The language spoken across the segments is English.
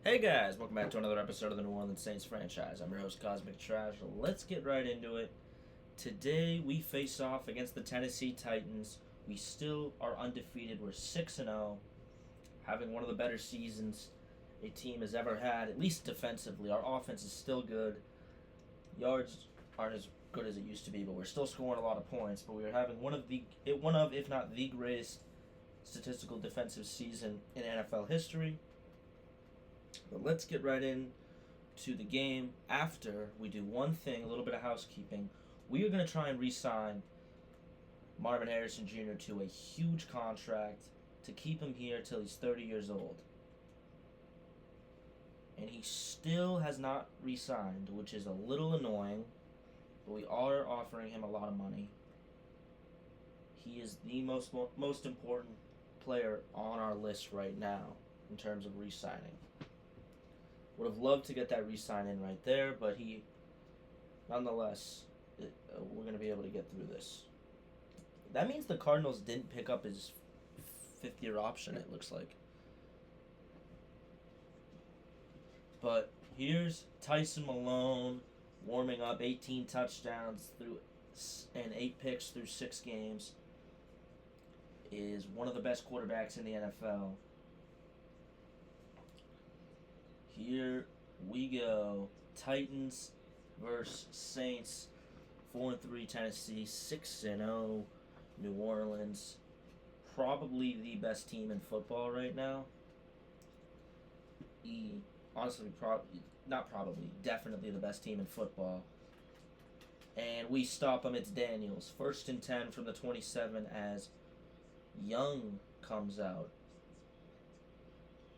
Hey guys, welcome back to another episode of the New Orleans Saints franchise. I'm your host, Cosmic Trash. Let's get right into it. Today we face off against the Tennessee Titans. We still are undefeated. We're 6-0, having one of the better seasons a team has ever had, at least defensively. Our offense is still good. Yards aren't as good as it used to be, but we're still scoring a lot of points. But we are having one of, if not the greatest statistical defensive season in NFL history. But let's get right in to the game. After we do one thing, a little bit of housekeeping, we are going to try and re-sign Marvin Harrison Jr. to a huge contract to keep him here till he's 30 years old. And he still has not re-signed, which is a little annoying, but we are offering him a lot of money. He is the most important player on our list right now in terms of re-signing. Would have loved to get that re-sign in right there, but nonetheless, we're going to be able to get through this. That means the Cardinals didn't pick up his fifth-year option, it looks like. But here's Tyson Malone warming up, 18 touchdowns and 8 picks through 6 games. Is one of the best quarterbacks in the NFL. Here we go. Titans versus Saints. 4-3 Tennessee. 6-0 New Orleans. Probably the best team in football right now. Definitely the best team in football. And we stop them. It's Daniels. 1st and 10 from the 27 as Young comes out.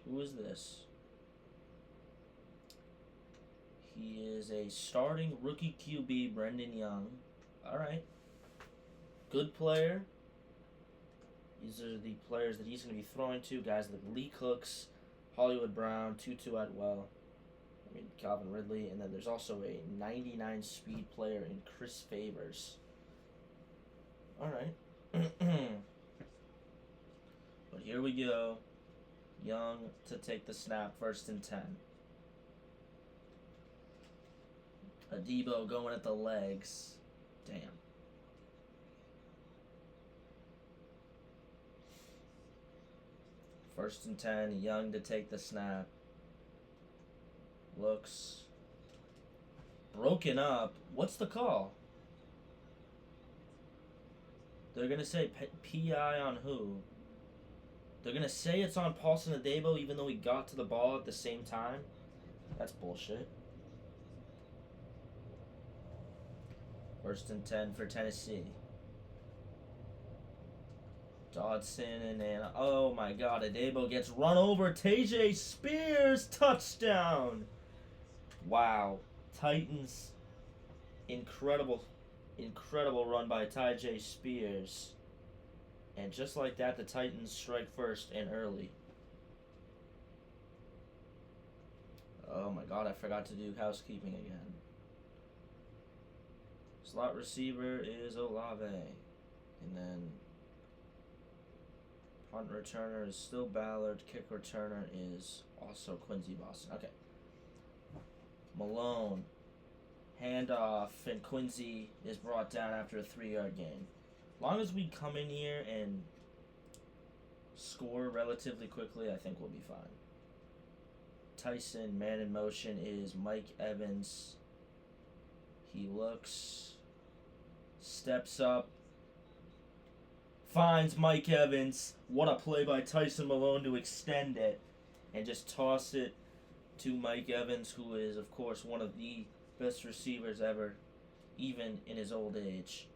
Who is this? He is a starting rookie QB, Brendan Young. Alright. Good player. These are the players that he's going to be throwing to. Guys like Lee Cooks, Hollywood Brown, Tutu Atwell. Calvin Ridley. And then there's also a 99 speed player in Chris Favors. Alright. But here we go. Young to take the snap, 1st and 10. Adebo going at the legs. Damn. First and 10. Young to take the snap. Looks broken up. What's the call? They're going to say PI on who? They're going to say it's on Paulson Adebo even though he got to the ball at the same time? That's bullshit. 1st and 10 for Tennessee. Dodson and oh my god, Adebo gets run over. Tyjae Spears, touchdown. Wow. Titans, incredible run by Tyjae Spears. And just like that, the Titans strike first and early. Oh my god, I forgot to do housekeeping again. Slot receiver is Olave. And then punt returner is still Ballard. Kick returner is also Quincy Boston. Okay. Malone. Handoff. And Quincy is brought down after a 3-yard gain. As long as we come in here and score relatively quickly, I think we'll be fine. Tyson, man in motion, is Mike Evans. He looks, steps up, finds Mike Evans. What a play by Tyson Malone to extend it and just toss it to Mike Evans, who is, of course, one of the best receivers ever, even in his old age.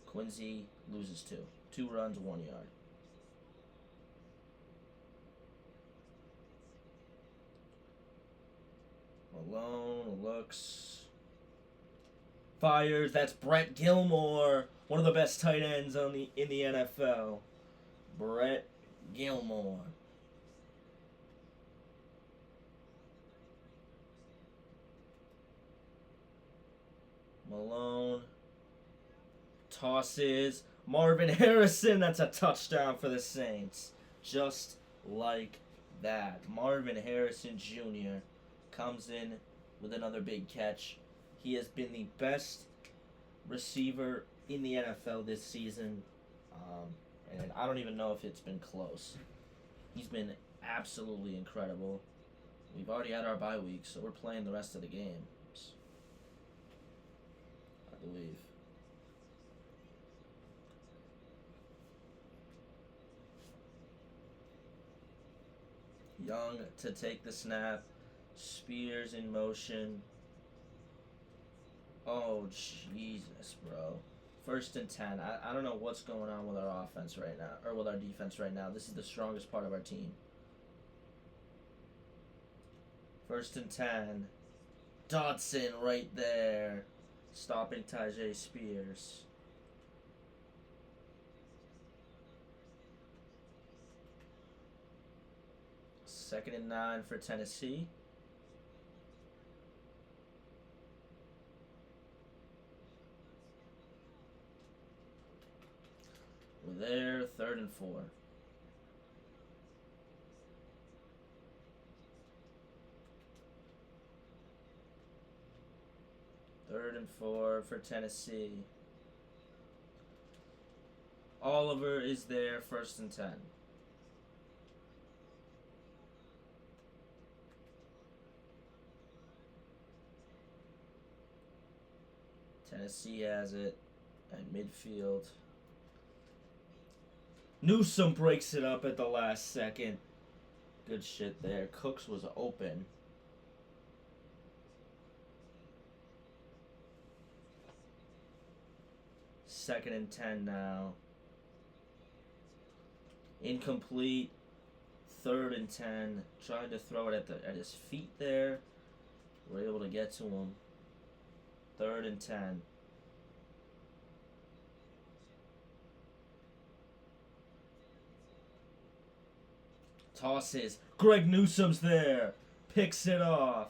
Quincy loses 2. 2 runs, 1 yard. Malone looks, fires. That's Brett Gilmore, one of the best tight ends in the NFL. Brett Gilmore. Malone tosses. Marvin Harrison, that's a touchdown for the Saints. Just like that. Marvin Harrison Jr. comes in with another big catch. He has been the best receiver in the NFL this season, and I don't even know if it's been close. He's been absolutely incredible. We've already had our bye week, so we're playing the rest of the games, I believe. Young to take the snap. Spears in motion. Oh, Jesus, bro. 1st and 10. I don't know what's going on with our offense right now, or with our defense right now. This is the strongest part of our team. 1st and 10. Dotson right there. Stopping Tyjae Spears. Second and 9 for Tennessee. We're there. 3rd and 4. Third and 4 for Tennessee. Oliver is there. 1st and 10. Tennessee has it at midfield. Newsome breaks it up at the last second. Good shit there. Cooks was open. Second and 10 now. Incomplete. 3rd and 10. Tried to throw it at his feet there. We're able to get to him. 3rd and 10. Tosses. Greg Newsome's there. Picks it off.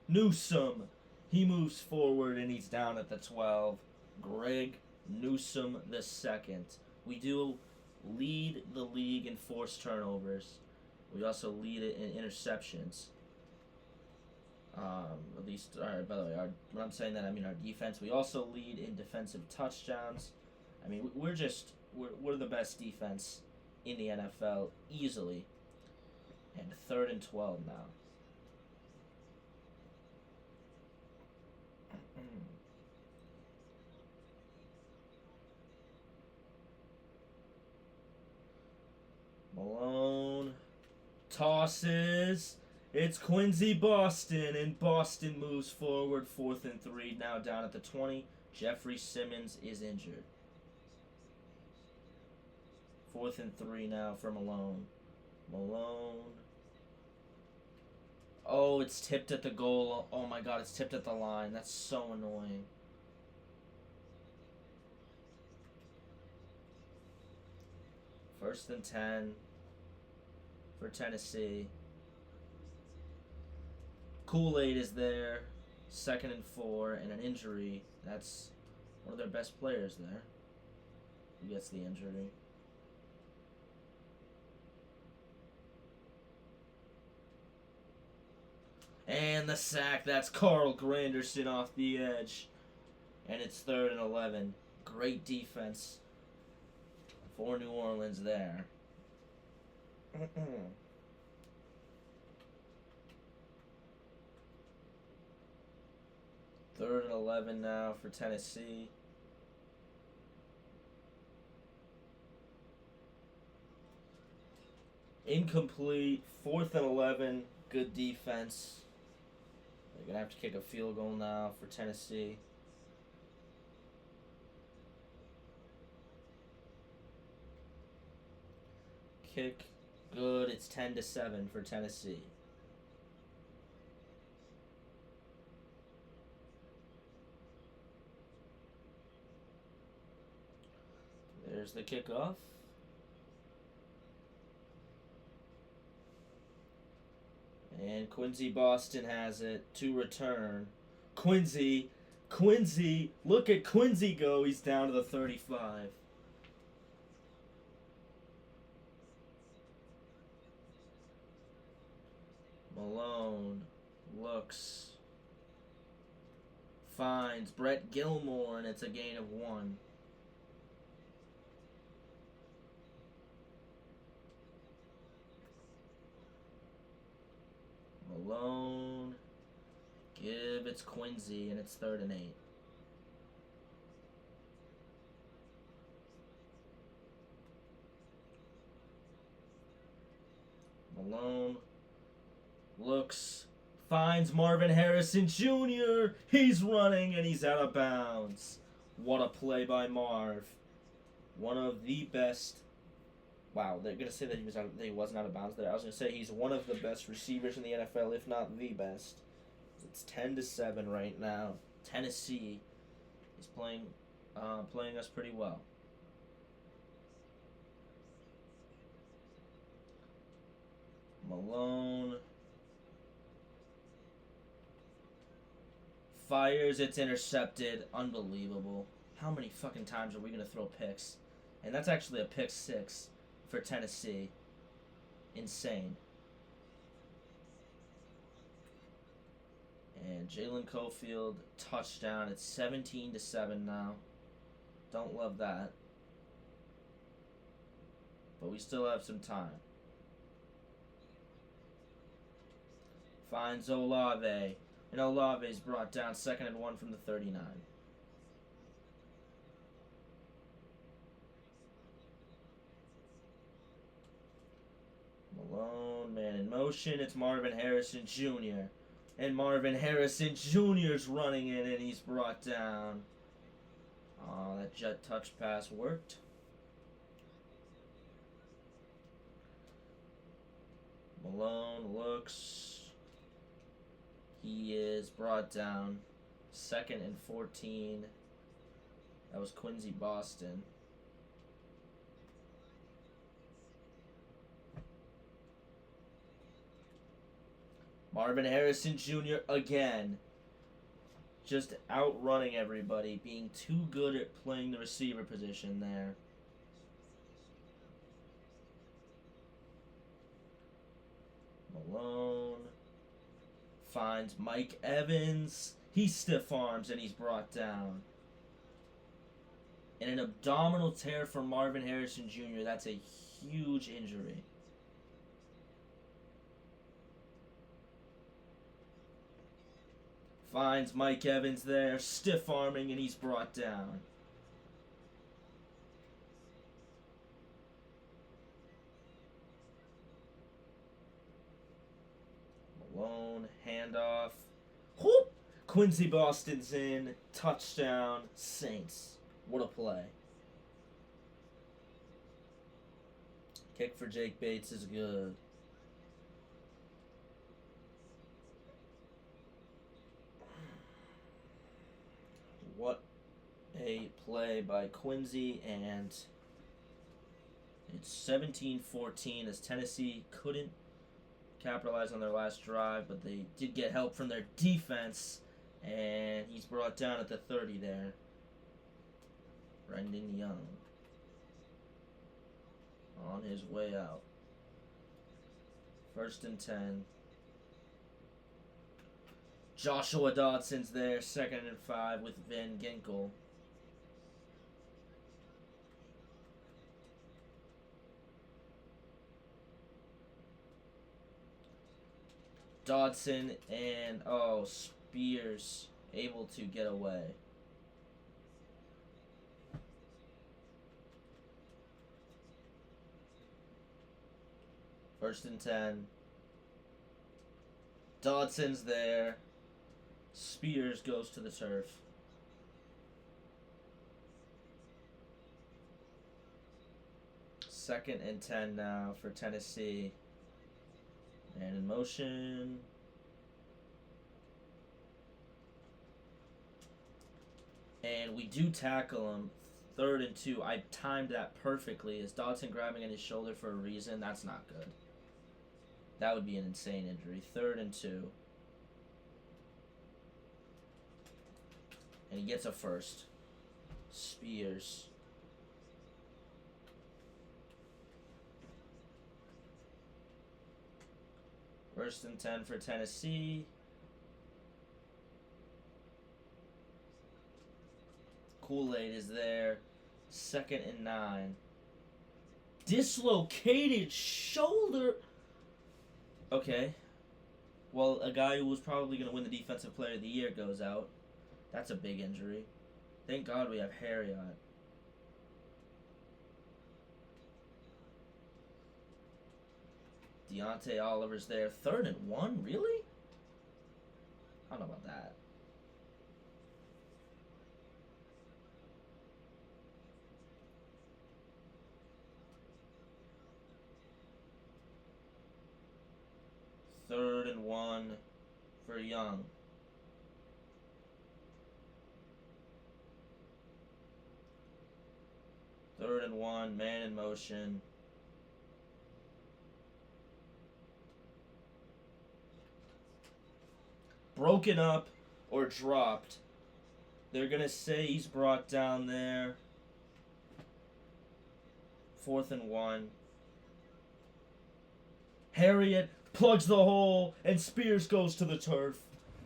Newsome. He moves forward and he's down at the 12. Greg Newsome the second. We do lead the league in forced turnovers. We also lead it in interceptions. At least, alright, by the way, when I'm saying that, I mean our defense. We also lead in defensive touchdowns. I mean, we're the best defense in the NFL, easily. And 3rd and 12 now. Malone tosses. It's Quincy Boston, and Boston moves forward. 4th and 3, now down at the 20. Jeffrey Simmons is injured. 4th and 3 now for Malone. Malone. Oh, it's tipped at the goal. Oh my god, it's tipped at the line. That's so annoying. First and 10 for Tennessee. Kool-Aid is there. 2nd and 4, and an injury. That's one of their best players there. Who gets the injury? And the sack. That's Carl Granderson off the edge. And it's 3rd and 11. Great defense for New Orleans there. 3rd and 11 now for Tennessee. Incomplete. 4th and 11. Good defense. They're going to have to kick a field goal now for Tennessee. Kick. Good. It's 10-7 for Tennessee. There's the kickoff. And Quincy Boston has it to return. Quincy, look at Quincy go. He's down to the 35. Malone looks, finds Brett Gilmore, and it's a gain of 1. Malone, give, it's Quincy, and it's 3rd and 8. Malone looks, finds Marvin Harrison Jr. He's running and he's out of bounds. What a play by Marv. One of the best. Wow, they're gonna say that he wasn't out of bounds there. I was gonna say he's one of the best receivers in the NFL, if not the best. It's 10-7 right now. Tennessee is playing us pretty well. Malone fires, it's intercepted. Unbelievable. How many fucking times are we gonna throw picks? And that's actually a pick 6 for Tennessee. Insane. And Jalen Cofield, touchdown. It's 17-7 now. Don't love that. But we still have some time. Finds Olave. And Olave's brought down 2nd and 1 from the 39. Malone, man in motion. It's Marvin Harrison Jr. And Marvin Harrison Jr.'s running in and he's brought down. Oh, that jet touch pass worked. Malone looks. He is brought down. 2nd and 14. That was Quincy Boston. Marvin Harrison Jr. again. Just outrunning everybody. Being too good at playing the receiver position there. Malone finds Mike Evans. He stiff arms and he's brought down. And an abdominal tear for Marvin Harrison Jr. That's a huge injury. Finds Mike Evans there, stiff arming, and he's brought down. Malone, handoff. Whoop! Quincy Boston's in. Touchdown, Saints. What a play. Kick for Jake Bates is good. What a play by Quincy, and it's 17-14 as Tennessee couldn't capitalize on their last drive, but they did get help from their defense, and he's brought down at the 30 there. Brendan Young on his way out. 1st and 10. Joshua Dodson's there, 2nd and 5 with Van Ginkel. Dodson and, Spears able to get away. First and 10. Dodson's there. Spears goes to the turf. Second and 10 now for Tennessee. And in motion. And we do tackle him. 3rd and 2. I timed that perfectly. Is Dodson grabbing at his shoulder for a reason? That's not good. That would be an insane injury. 3rd and 2. And he gets a first. Spears. First and 10 for Tennessee. Kool-Aid is there. 2nd and 9. Dislocated shoulder. Okay. Well, a guy who was probably going to win the Defensive Player of the Year goes out. That's a big injury. Thank God we have Harriott. Deontay Oliver's there. 3rd and 1? Really? I don't know about that. Third and 1 for Young. Third and 1, man in motion. Broken up or dropped. They're going to say he's brought down there. 4th and 1. Harriott plugs the hole, and Spears goes to the turf.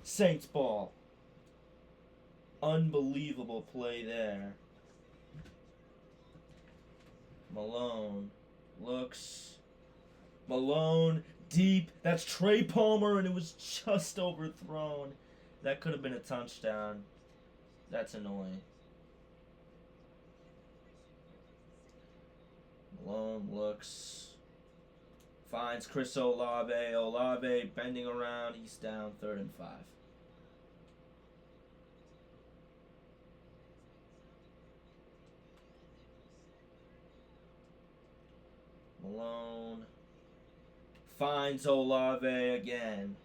Saints ball. Unbelievable play there. Malone looks. Malone deep. That's Trey Palmer, and it was just overthrown. That could have been a touchdown. That's annoying. Malone looks. Finds Chris Olave. Olave bending around. He's down. 3rd and 5. Malone finds Olave again.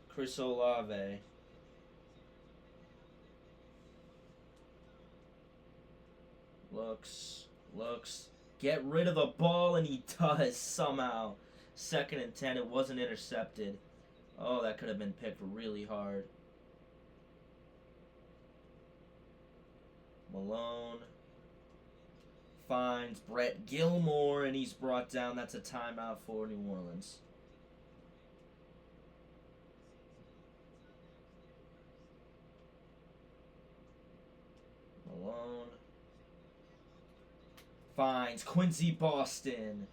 Chris Olave. Looks. Get rid of the ball, and he does somehow. 2nd and 10. It wasn't intercepted. Oh, that could have been picked really hard. Malone finds Brett Gilmore, and he's brought down. That's a timeout for New Orleans. Malone finds Quincy Boston.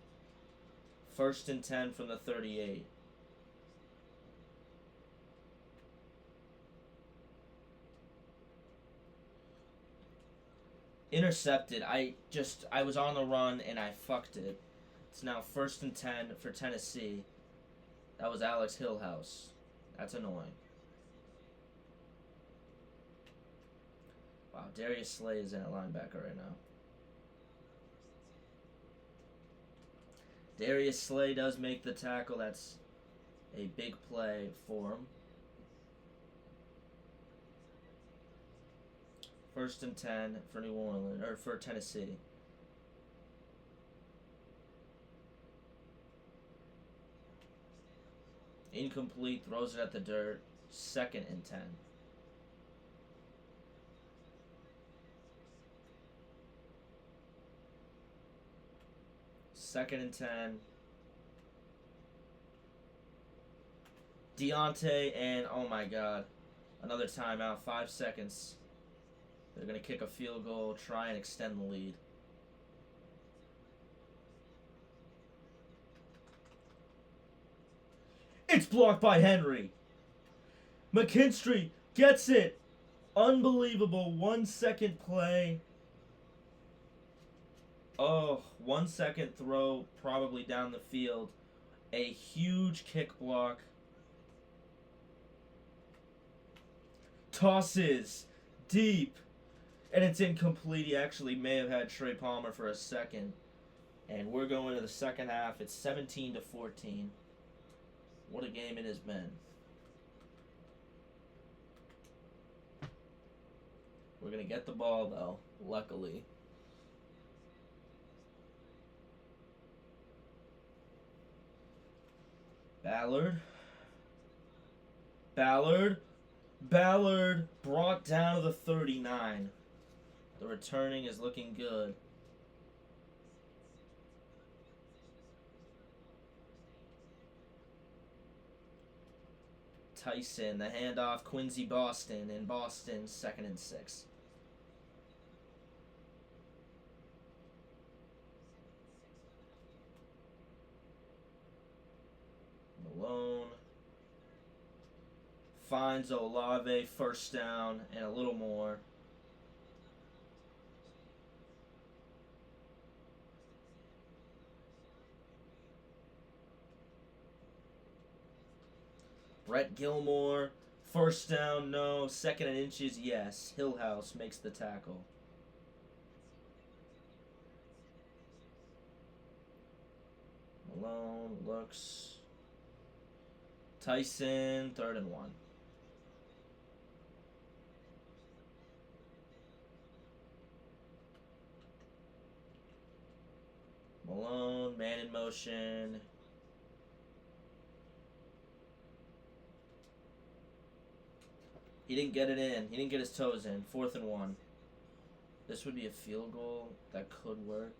1st and 10 from the 38. Intercepted. I was on the run and I fucked it. It's now 1st and 10 for Tennessee. That was Alex Hillhouse. That's annoying. Wow, Darius Slay is in at linebacker right now. Darius Slay does make the tackle. That's a big play for him. 1st and 10 for New Orleans, or for Tennessee. Incomplete, throws it at the dirt. 2nd and 10. Second and 10. Deontay and, oh my god, another timeout. 5 seconds. They're going to kick a field goal, try and extend the lead. It's blocked by Henry. McKinstry gets it. Unbelievable. 1 second play. Oh, 1 second throw, probably down the field. A huge kick block. Tosses deep. And it's incomplete. He actually may have had Trey Palmer for a second. And we're going to the second half. It's 17-14. What a game it has been. We're going to get the ball, though, luckily. Ballard brought down to the 39. The returning is looking good. Tyson, the handoff, Quincy Boston, and Boston 2nd and 6. Malone finds Olave, 1st down, and a little more. Brett Gilmore, 1st down, no. 2nd and inches, yes. Hillhouse makes the tackle. Malone looks. Tyson, 3rd and 1. Malone, man in motion. He didn't get it in. He didn't get his toes in. 4th and 1. This would be a field goal that could work.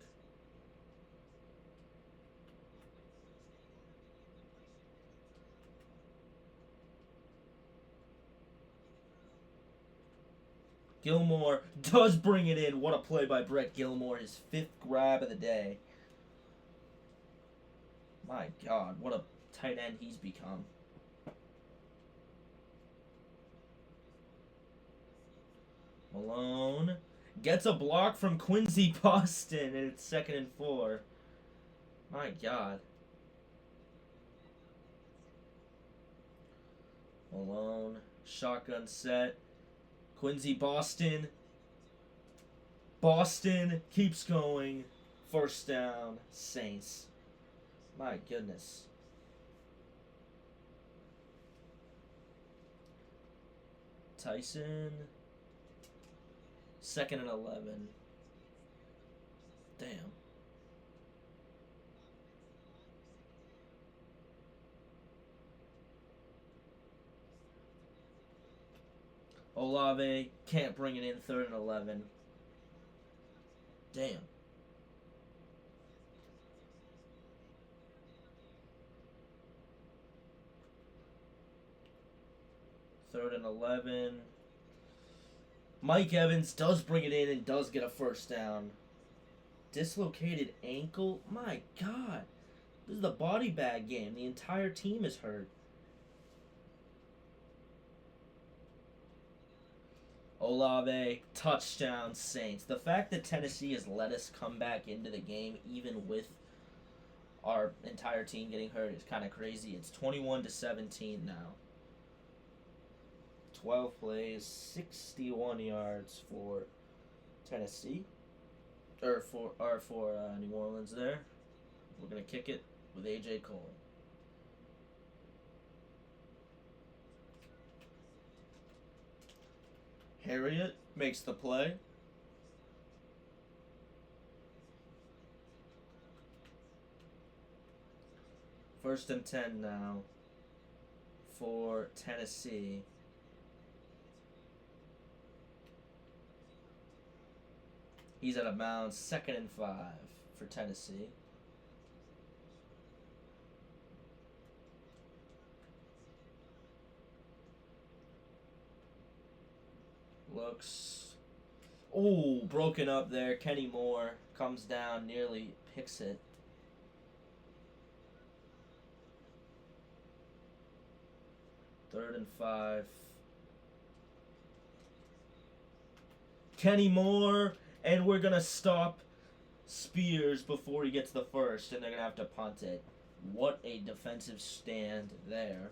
Gilmore does bring it in. What a play by Brett Gilmore. His 5th grab of the day. My God, what a tight end he's become. Malone gets a block from Quincy Boston, and it's 2nd and 4. My God. Malone, shotgun set. Quincy Boston. Boston keeps going. 1st down, Saints. My goodness. Tyson. 2nd and 11. Damn. Olave can't bring it in. 3rd and 11. Damn. Third and 11. Mike Evans does bring it in and does get a 1st down. Dislocated ankle? My God. This is the body bag game. The entire team is hurt. Olave, touchdown, Saints. The fact that Tennessee has let us come back into the game even with our entire team getting hurt is kind of crazy. It's 21-17 now. 12 plays, 61 yards for Tennessee, or for New Orleans there. We're going to kick it with A.J. Cole. Harriet makes the play. First and 10 now for Tennessee. He's out of bounds. 2nd and 5 for Tennessee. Looks. Oh, broken up there. Kenny Moore comes down, nearly picks it. Third and 5. Kenny Moore, and we're going to stop Spears before he gets the first, and they're going to have to punt it. What a defensive stand there.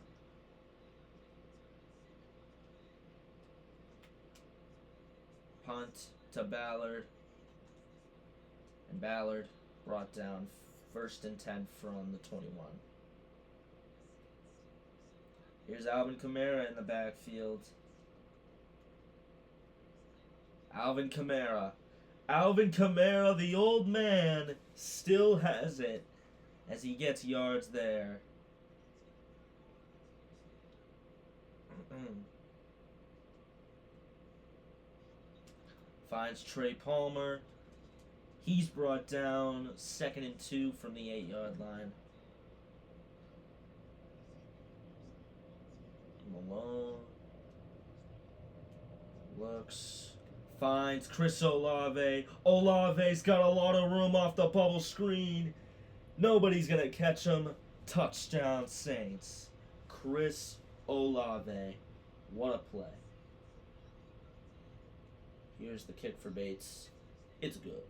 Punt to Ballard. And Ballard brought down 1st and 10 from the 21. Here's Alvin Kamara in the backfield. Alvin Kamara. Alvin Kamara, the old man, still has it as he gets yards there. Finds Trey Palmer. He's brought down 2nd and 2 from the 8-yard line. Malone looks, finds Chris Olave. Olave's got a lot of room off the bubble screen. Nobody's gonna catch him. Touchdown Saints. Chris Olave. What a play. Here's the kick for Bates. It's good.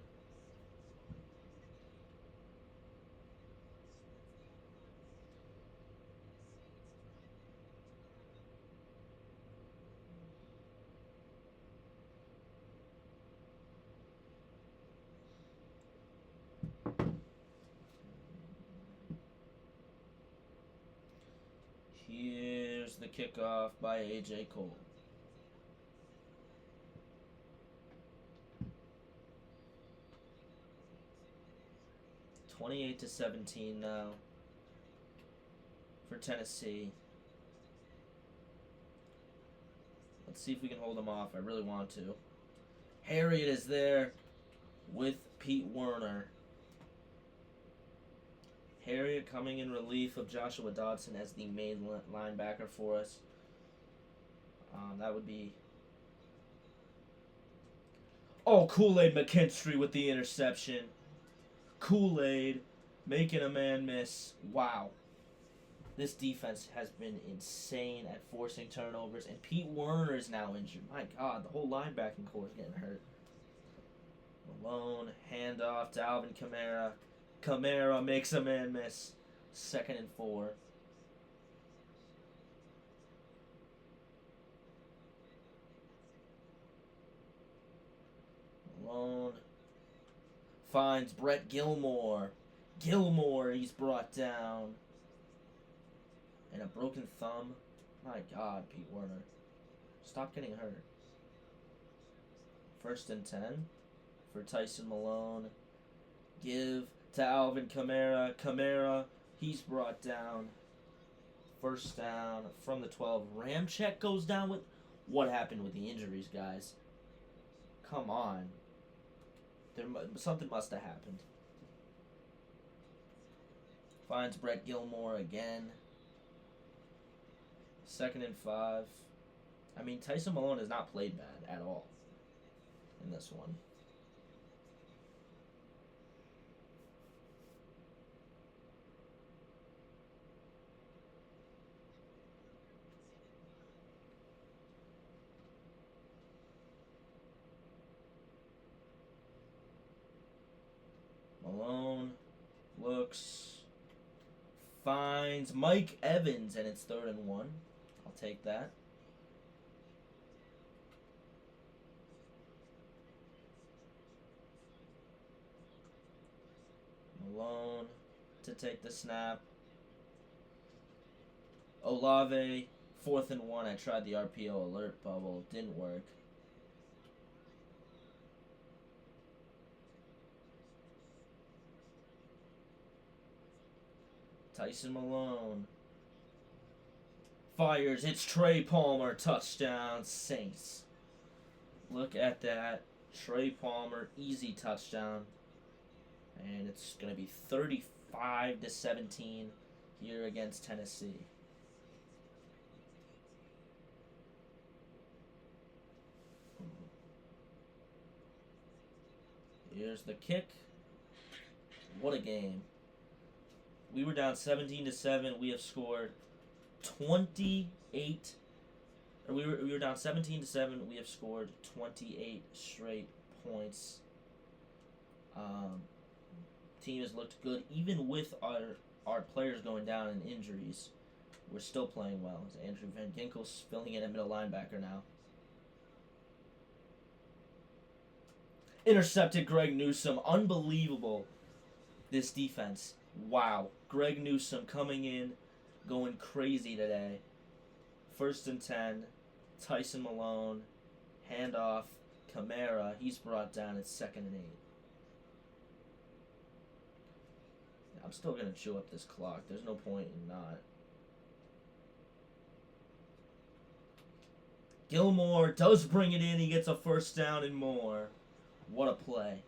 Here's the kickoff by A.J. Cole. (28-17) now for Tennessee. Let's see if we can hold them off. I really want to. Harriet is there with Pete Werner. Harriet coming in relief of Joshua Dodson as the main linebacker for us. That would be... Oh, Kool-Aid McKinstry with the interception. Kool-Aid making a man miss. Wow. This defense has been insane at forcing turnovers, and Pete Werner is now injured. My God, the whole linebacking core is getting hurt. Malone, handoff to Alvin Kamara. Kamara makes a man miss. 2nd and 4. Malone finds Brett Gilmore. Gilmore, he's brought down. And a broken thumb. My God, Pete Werner. Stop getting hurt. 1st and 10 for Tyson Malone. Give to Alvin Kamara. Kamara, he's brought down. 1st down from the 12. Ramczyk goes down with... What happened with the injuries, guys? Come on. Something must have happened. Finds Brett Gilmore again. 2nd and 5. I mean, Tyson Malone has not played bad at all in this one. Malone looks, finds Mike Evans, and it's 3rd and 1. I'll take that. Malone to take the snap. Olave, 4th and 1. I tried the RPO alert bubble. Didn't work. Tyson Malone fires. It's Trey Palmer. Touchdown, Saints. Look at that. Trey Palmer, easy touchdown. And it's going to be 35-17 here against Tennessee. Here's the kick. What a game. We were down 17-7. We have scored 28. Or we were down 17-7. We have scored 28 straight points. Team has looked good, even with our players going down in injuries. We're still playing well. As Andrew Van Ginkel's filling in at middle linebacker now. Intercepted Greg Newsome. Unbelievable. This defense. Wow. Greg Newsome coming in, going crazy today. 1st and 10. Tyson Malone. Handoff. Kamara. He's brought down at 2nd and 8. I'm still going to chew up this clock. There's no point in not. Gilmore does bring it in. He gets a 1st down and more. What a play.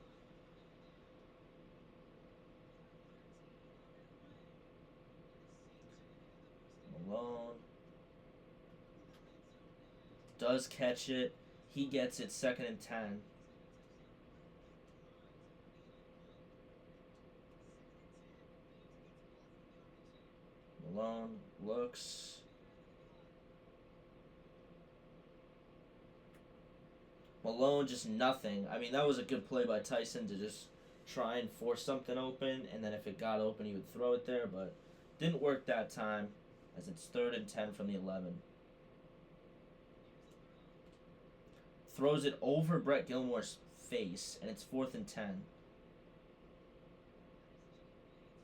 Malone does catch it. He gets it 2nd and 10. Malone looks. Malone just nothing. I mean, that was a good play by Tyson to just try and force something open, and then if it got open, he would throw it there, but didn't work that time, as it's 3rd and 10 from the 11. Throws it over Brett Gilmore's face, and it's 4th and 10.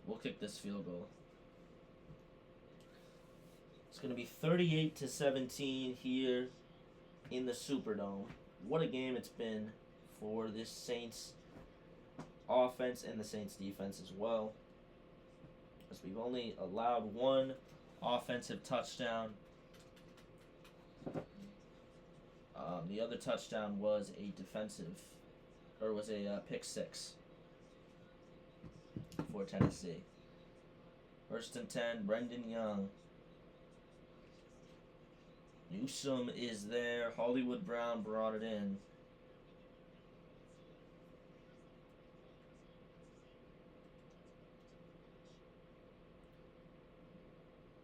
We'll kick this field goal. It's going to be 38-17 here in the Superdome. What a game it's been for this Saints offense and the Saints defense as well, as we've only allowed one offensive touchdown. The other touchdown was a pick six for Tennessee. 1st and 10, Brendan Young. Newsome is there. Hollywood Brown brought it in.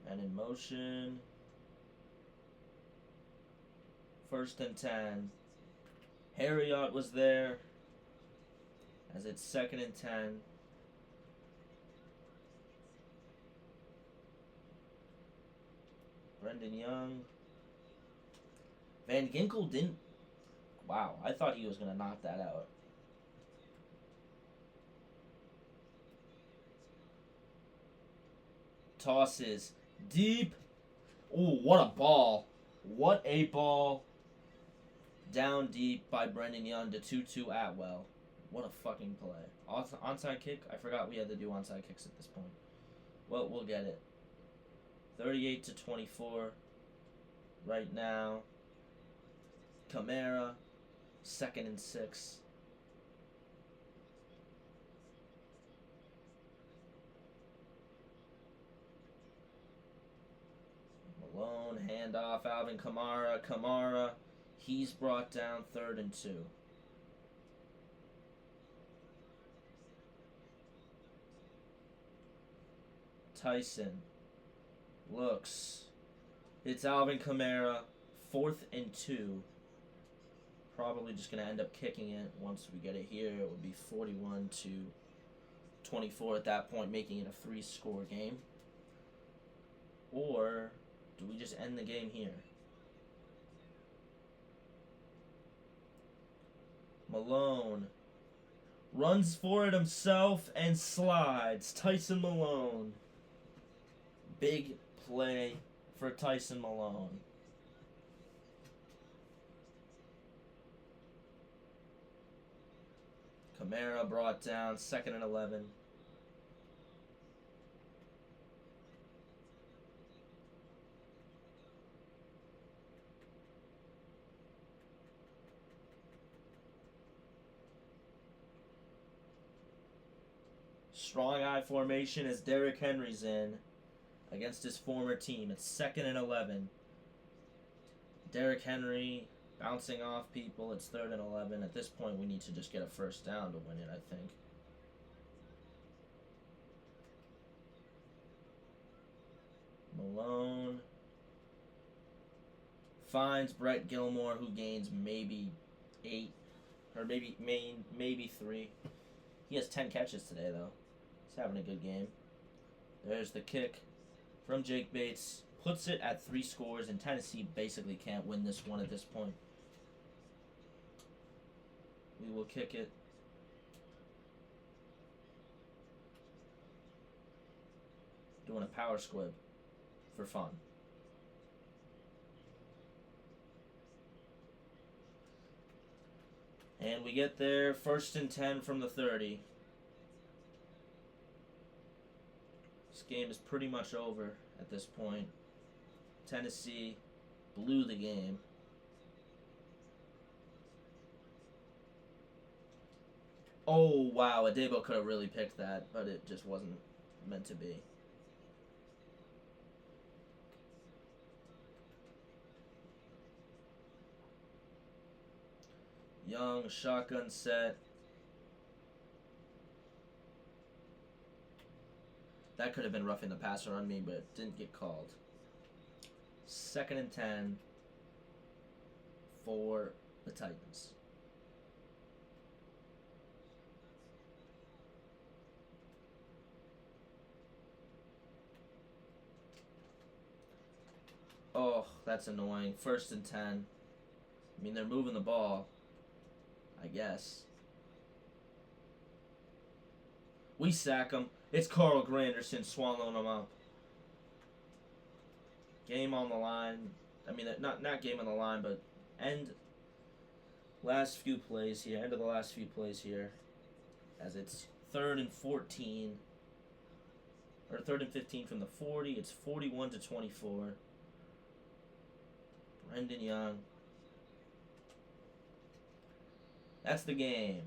And in motion. 1st and 10. Harriott was there, as it's 2nd and 10. Brendan Young. Van Ginkel didn't. Wow, I thought he was going to knock that out. Tosses deep. Ooh, what a ball. What a ball. Down deep by Brendan Young to Tutu Atwell. What a fucking play. Onside kick? I forgot we had to do onside kicks at this point. Well, we'll get it. 38-24 right now. Kamara, 2nd and 6. Malone, handoff, Alvin Kamara. Kamara, he's brought down 3rd and 2. Tyson looks. It's Alvin Kamara, 4th and 2. Probably just going to end up kicking it once we get it here. It would be 41-24 at that point, making it a 3-score game. Or do we just end the game here? Malone runs for it himself and slides. Tyson Malone. Big play for Tyson Malone. Kamara brought down 2nd and 11. Strong eye formation as Derrick Henry's in against his former team. It's 2nd and 11. Derrick Henry bouncing off people. It's 3rd and 11. At this point, we need to just get a 1st down to win it, I think. Malone finds Brett Gilmore, who gains maybe 8, or maybe 3. He has 10 catches today, though. He's having a good game. There's the kick from Jake Bates. Puts it at 3 scores, and Tennessee basically can't win this one at this point. We will kick it. Doing a power squib for fun. And we get there, 1st and 10 from the 30. This game is pretty much over at this point. Tennessee blew the game. Oh, wow, Adebo could have really picked that, but it just wasn't meant to be. Young, shotgun set. That could have been roughing the passer on me, but it didn't get called. 2nd and 10 for the Titans. Oh, that's annoying. 1st and 10. I mean, they're moving the ball, I guess. We sack him. It's Carl Granderson swallowing him up. Game on the line. I mean, not game on the line, but end last few plays here. End of the last few plays here. As it's 3rd and 14. Or 3rd and 15 from the 40. It's 41-24. Brendan Young. That's the game.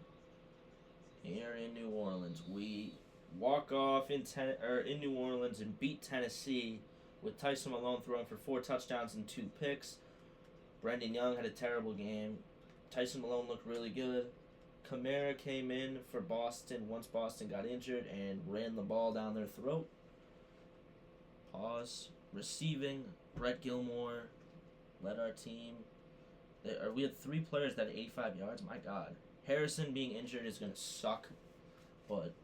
Here in New Orleans, we walk off in New Orleans and beat Tennessee with Tyson Malone throwing for 4 touchdowns and 2 picks. Brendan Young had a terrible game. Tyson Malone looked really good. Kamara came in for Boston once Boston got injured and ran the ball down their throat. Pause. Receiving, Brett Gilmore led our team. We had 3 players that had 85 yards. My God. Harrison being injured is going to suck, but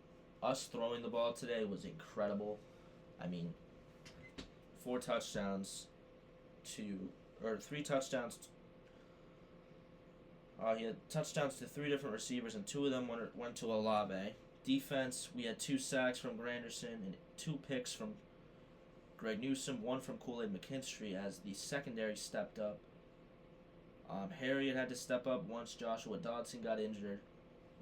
us throwing the ball today was incredible. I mean, 3 touchdowns. He had touchdowns to 3 different receivers, and 2 of them went to Olave. Defense, we had 2 sacks from Granderson and 2 picks from Greg Newsome, 1 from Kool-Aid McKinstry as the secondary stepped up. Harriet had to step up once Joshua Dodson got injured,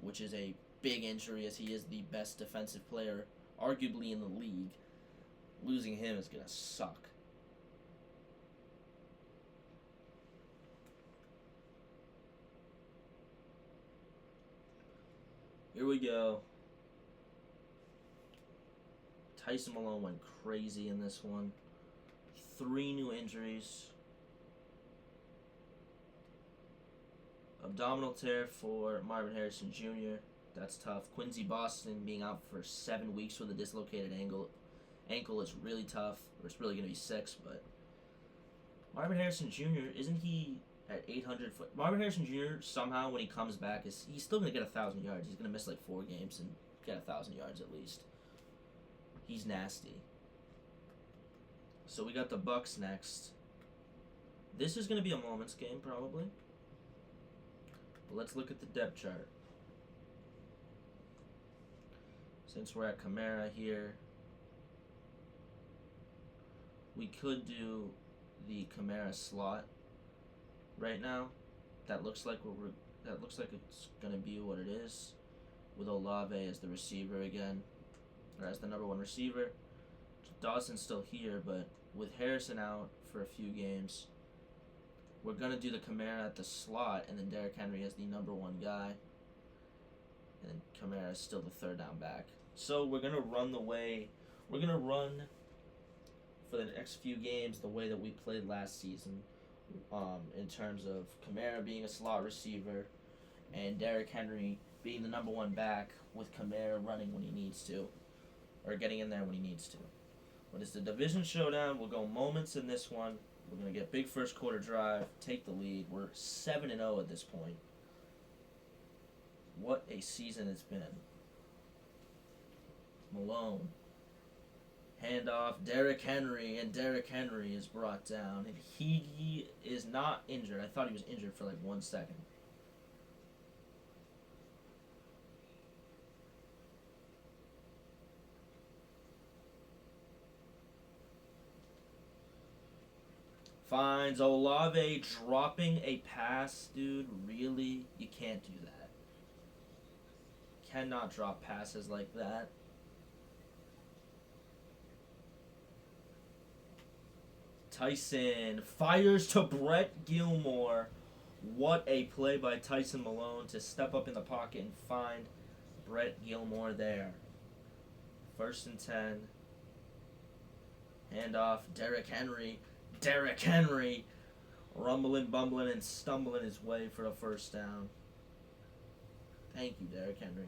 which is a big injury as he is the best defensive player, arguably in the league. Losing him is going to suck. Here we go. Tyson Malone went crazy in this one. 3 new injuries. Abdominal tear for Marvin Harrison Jr. That's tough. Quincy Boston being out for 7 weeks with a dislocated ankle is really tough. Or it's really going to be 6, but Marvin Harrison Jr., isn't he at 800 foot? Marvin Harrison Jr. somehow when he comes back he's still going to get 1,000 yards. He's going to miss like 4 games and get 1,000 yards at least. He's nasty. So we got the Bucks next. This is going to be a moments game probably. But let's look at the depth chart. Since we're at Kamara here, we could do the Kamara slot right now. That looks like it's gonna be what it is, with Olave as the receiver again, or as the number 1 receiver. Dawson's still here, but with Harrison out for a few games, we're going to do the Kamara at the slot, and then Derrick Henry as the number 1 guy. And then Kamara is still the 3rd down back. So we're going to run for the next few games the way that we played last season, in terms of Kamara being a slot receiver and Derrick Henry being the number 1 back, with Kamara running when he needs to, or getting in there when he needs to. But it's the division showdown. We'll go moments in this one. We're going to get big first quarter drive, take the lead. We're 7-0 at this point. What a season it's been. Malone. Handoff, Derrick Henry, and Derrick Henry is brought down. And he is not injured. I thought he was injured for like 1 second. Finds Olave dropping a pass, dude. Really? You can't do that. Cannot drop passes like that. Tyson fires to Brett Gilmore. What a play by Tyson Malone to step up in the pocket and find Brett Gilmore there. 1st and 10. Handoff, Derrick Henry. Derrick Henry rumbling, bumbling, and stumbling his way for a 1st down. Thank you, Derrick Henry.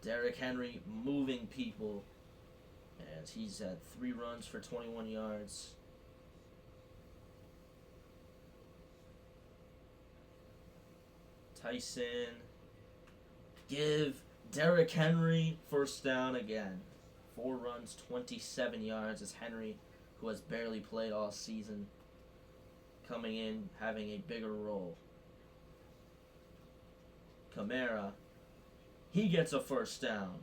Derrick Henry moving people as he's had 3 runs for 21 yards. Tyson. Give Derrick Henry first down again. 4 runs, 27 yards as Henry, who has barely played all season, coming in, having a bigger role. Kamara, he gets a first down.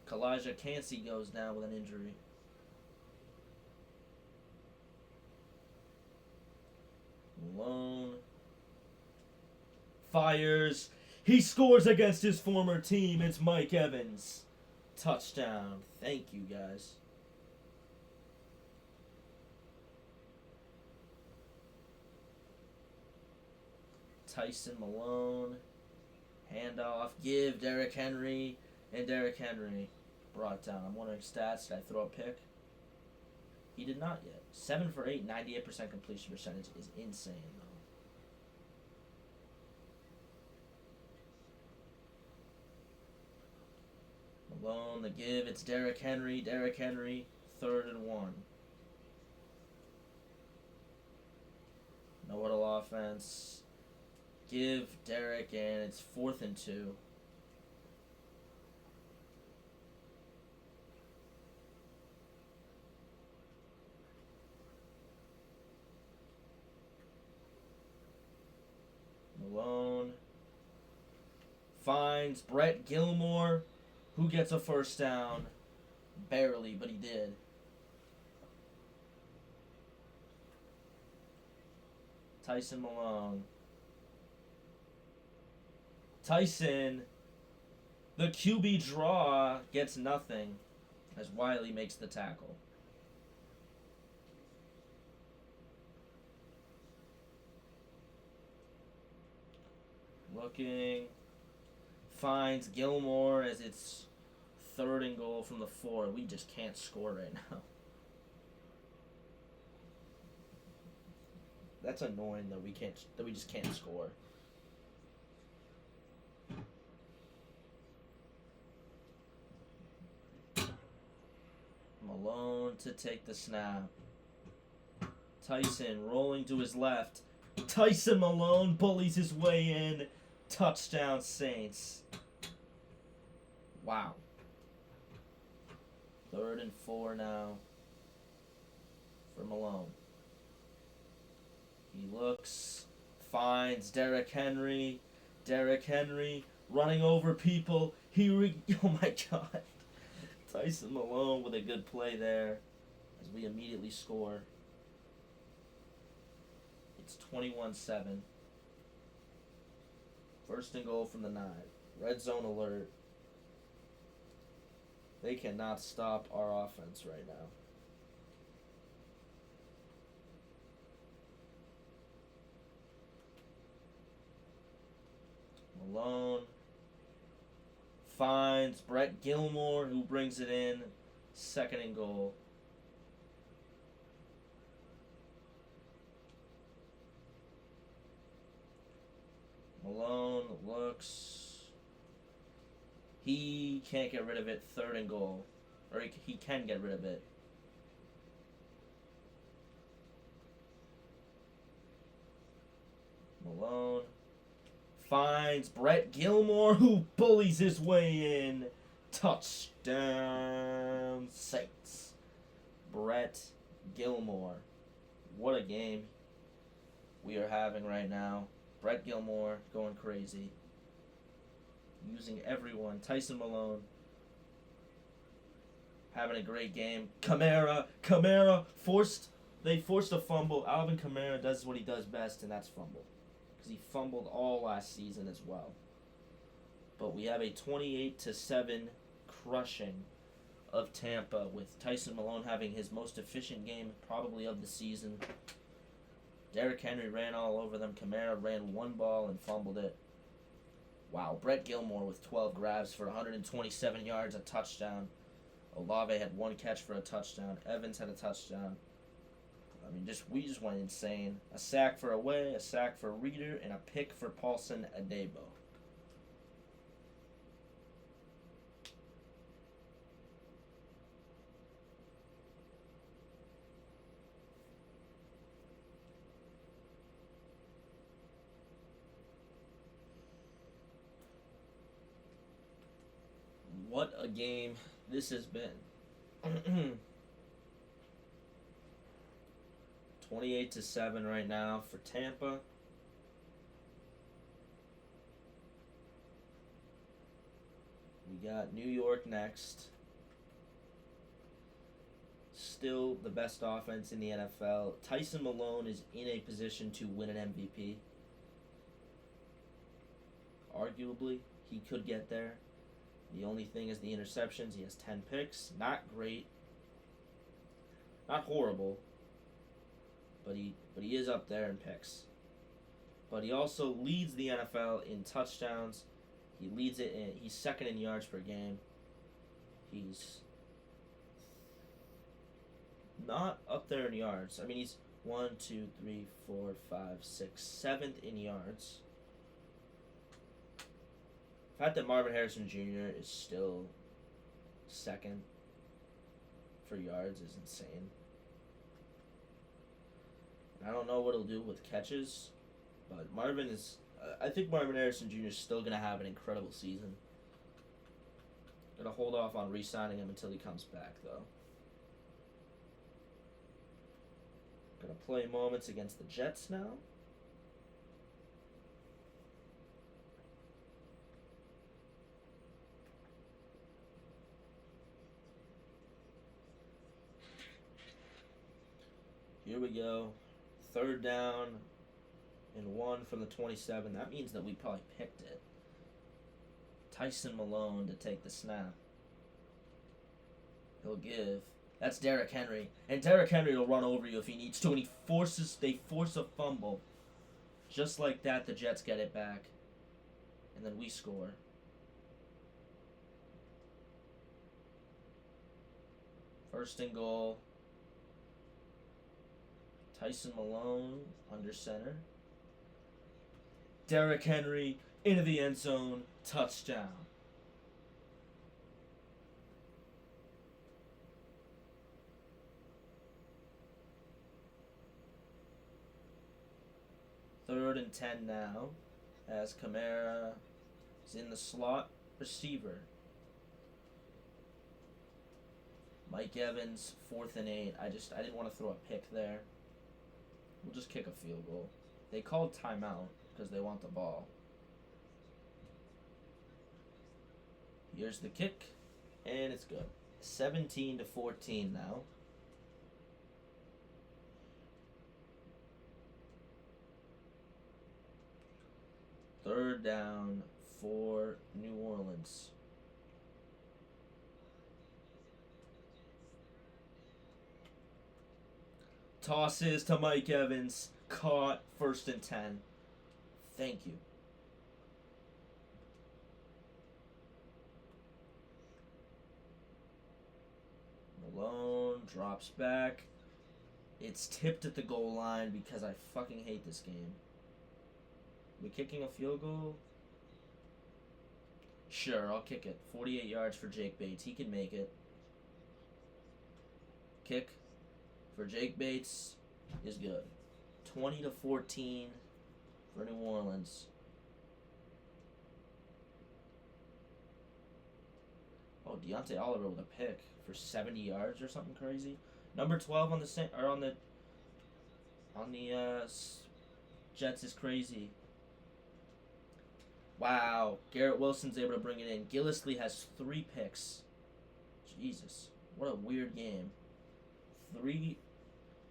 Kalijah Cansey goes down with an injury. Malone fires. He scores against his former team. It's Mike Evans. Touchdown. Thank you, guys. Tyson Malone. Handoff. Give Derrick Henry. And Derrick Henry brought down. I'm wondering stats. Did I throw a pick? He did not yet. 7 for 8, 98% completion percentage is insane, though. Malone, the give. It's Derrick Henry. Derrick Henry, 3rd and 1. No huddle offense. Give Derrick, and it's 4th and 2. Malone finds Brett Gilmore, who gets a first down. Barely, but he did. Tyson Malone. Tyson, the QB draw, gets nothing as Wiley makes the tackle. Looking, finds Gilmore as it's 3rd and goal from the 4. We just can't score right now. That's annoying that we just can't score. Malone to take the snap. Tyson rolling to his left. Tyson Malone bullies his way in. Touchdown Saints. Wow. 3rd and 4 now for Malone. He looks, finds Derrick Henry. Derrick Henry running over people. Oh my God. Tyson Malone with a good play there as we immediately score. It's 21-7. 1st and goal from the 9. Red zone alert. They cannot stop our offense right now. Malone finds Brett Gilmore, who brings it in. 2nd and goal. Malone looks. He can't get rid of it. 3rd and goal. Or he can get rid of it. Malone finds Brett Gilmore, who bullies his way in. Touchdown Saints. Brett Gilmore. What a game we are having right now. Brett Gilmore going crazy. Using everyone. Tyson Malone having a great game. Kamara they forced a fumble. Alvin Kamara does what he does best, and that's fumble. Because he fumbled all last season as well. But we have a 28-7 crushing of Tampa, with Tyson Malone having his most efficient game probably of the season. Derrick Henry ran all over them. Kamara ran 1 ball and fumbled it. Wow, Brett Gilmore with 12 grabs for 127 yards, a touchdown. Olave had 1 catch for a touchdown. Evans had a touchdown. I mean, we just went insane. A sack for Away, a sack for Reader, and a pick for Paulson Adebo. What a game this has been. 28-7 right now for Tampa. We got New York next. Still the best offense in the NFL. Tyson Malone is in a position to win an MVP. Arguably, he could get there. The only thing is the interceptions. He has 10 picks. Not great. Not horrible. But he is up there in picks. But he also leads the NFL in touchdowns. He leads it in. He's second in yards per game. He's not up there in yards. I mean, he's 1, 2, 3, 4, 5, 6, 7th in yards. The fact that Marvin Harrison Jr. is still second for yards is insane. I don't know what he'll do with catches, but Marvin is. I think Marvin Harrison Jr. is still going to have an incredible season. Gonna hold off on re-signing him until he comes back, though. Gonna play moments against the Jets now. Here we go. 3rd down and 1 from the 27. That means that we probably picked it. Tyson Malone to take the snap. He'll give. That's Derrick Henry. And Derrick Henry will run over you if he needs to. And they force a fumble. Just like that, the Jets get it back. And then we score. First and goal. Tyson Malone under center. Derrick Henry into the end zone. Touchdown. Third and 10 now, as Kamara is in the slot receiver. Mike Evans, 4th and 8. I didn't want to throw a pick there. We'll just kick a field goal. They called timeout because they want the ball. Here's the kick, and it's good. 17-14 now. Third down for New Orleans. Tosses to Mike Evans. Caught. 1st and 10. Thank you. Malone drops back. It's tipped at the goal line because I fucking hate this game. We kicking a field goal? Sure, I'll kick it. 48 yards for Jake Bates. He can make it. Kick for Jake Bates is good. 20-14 for New Orleans. Oh, Deontay Oliver with a pick for 70 yards or something crazy. Number 12 on the Jets is crazy. Wow, Garrett Wilson's able to bring it in. Gillislee has 3 picks. Jesus, what a weird game. 3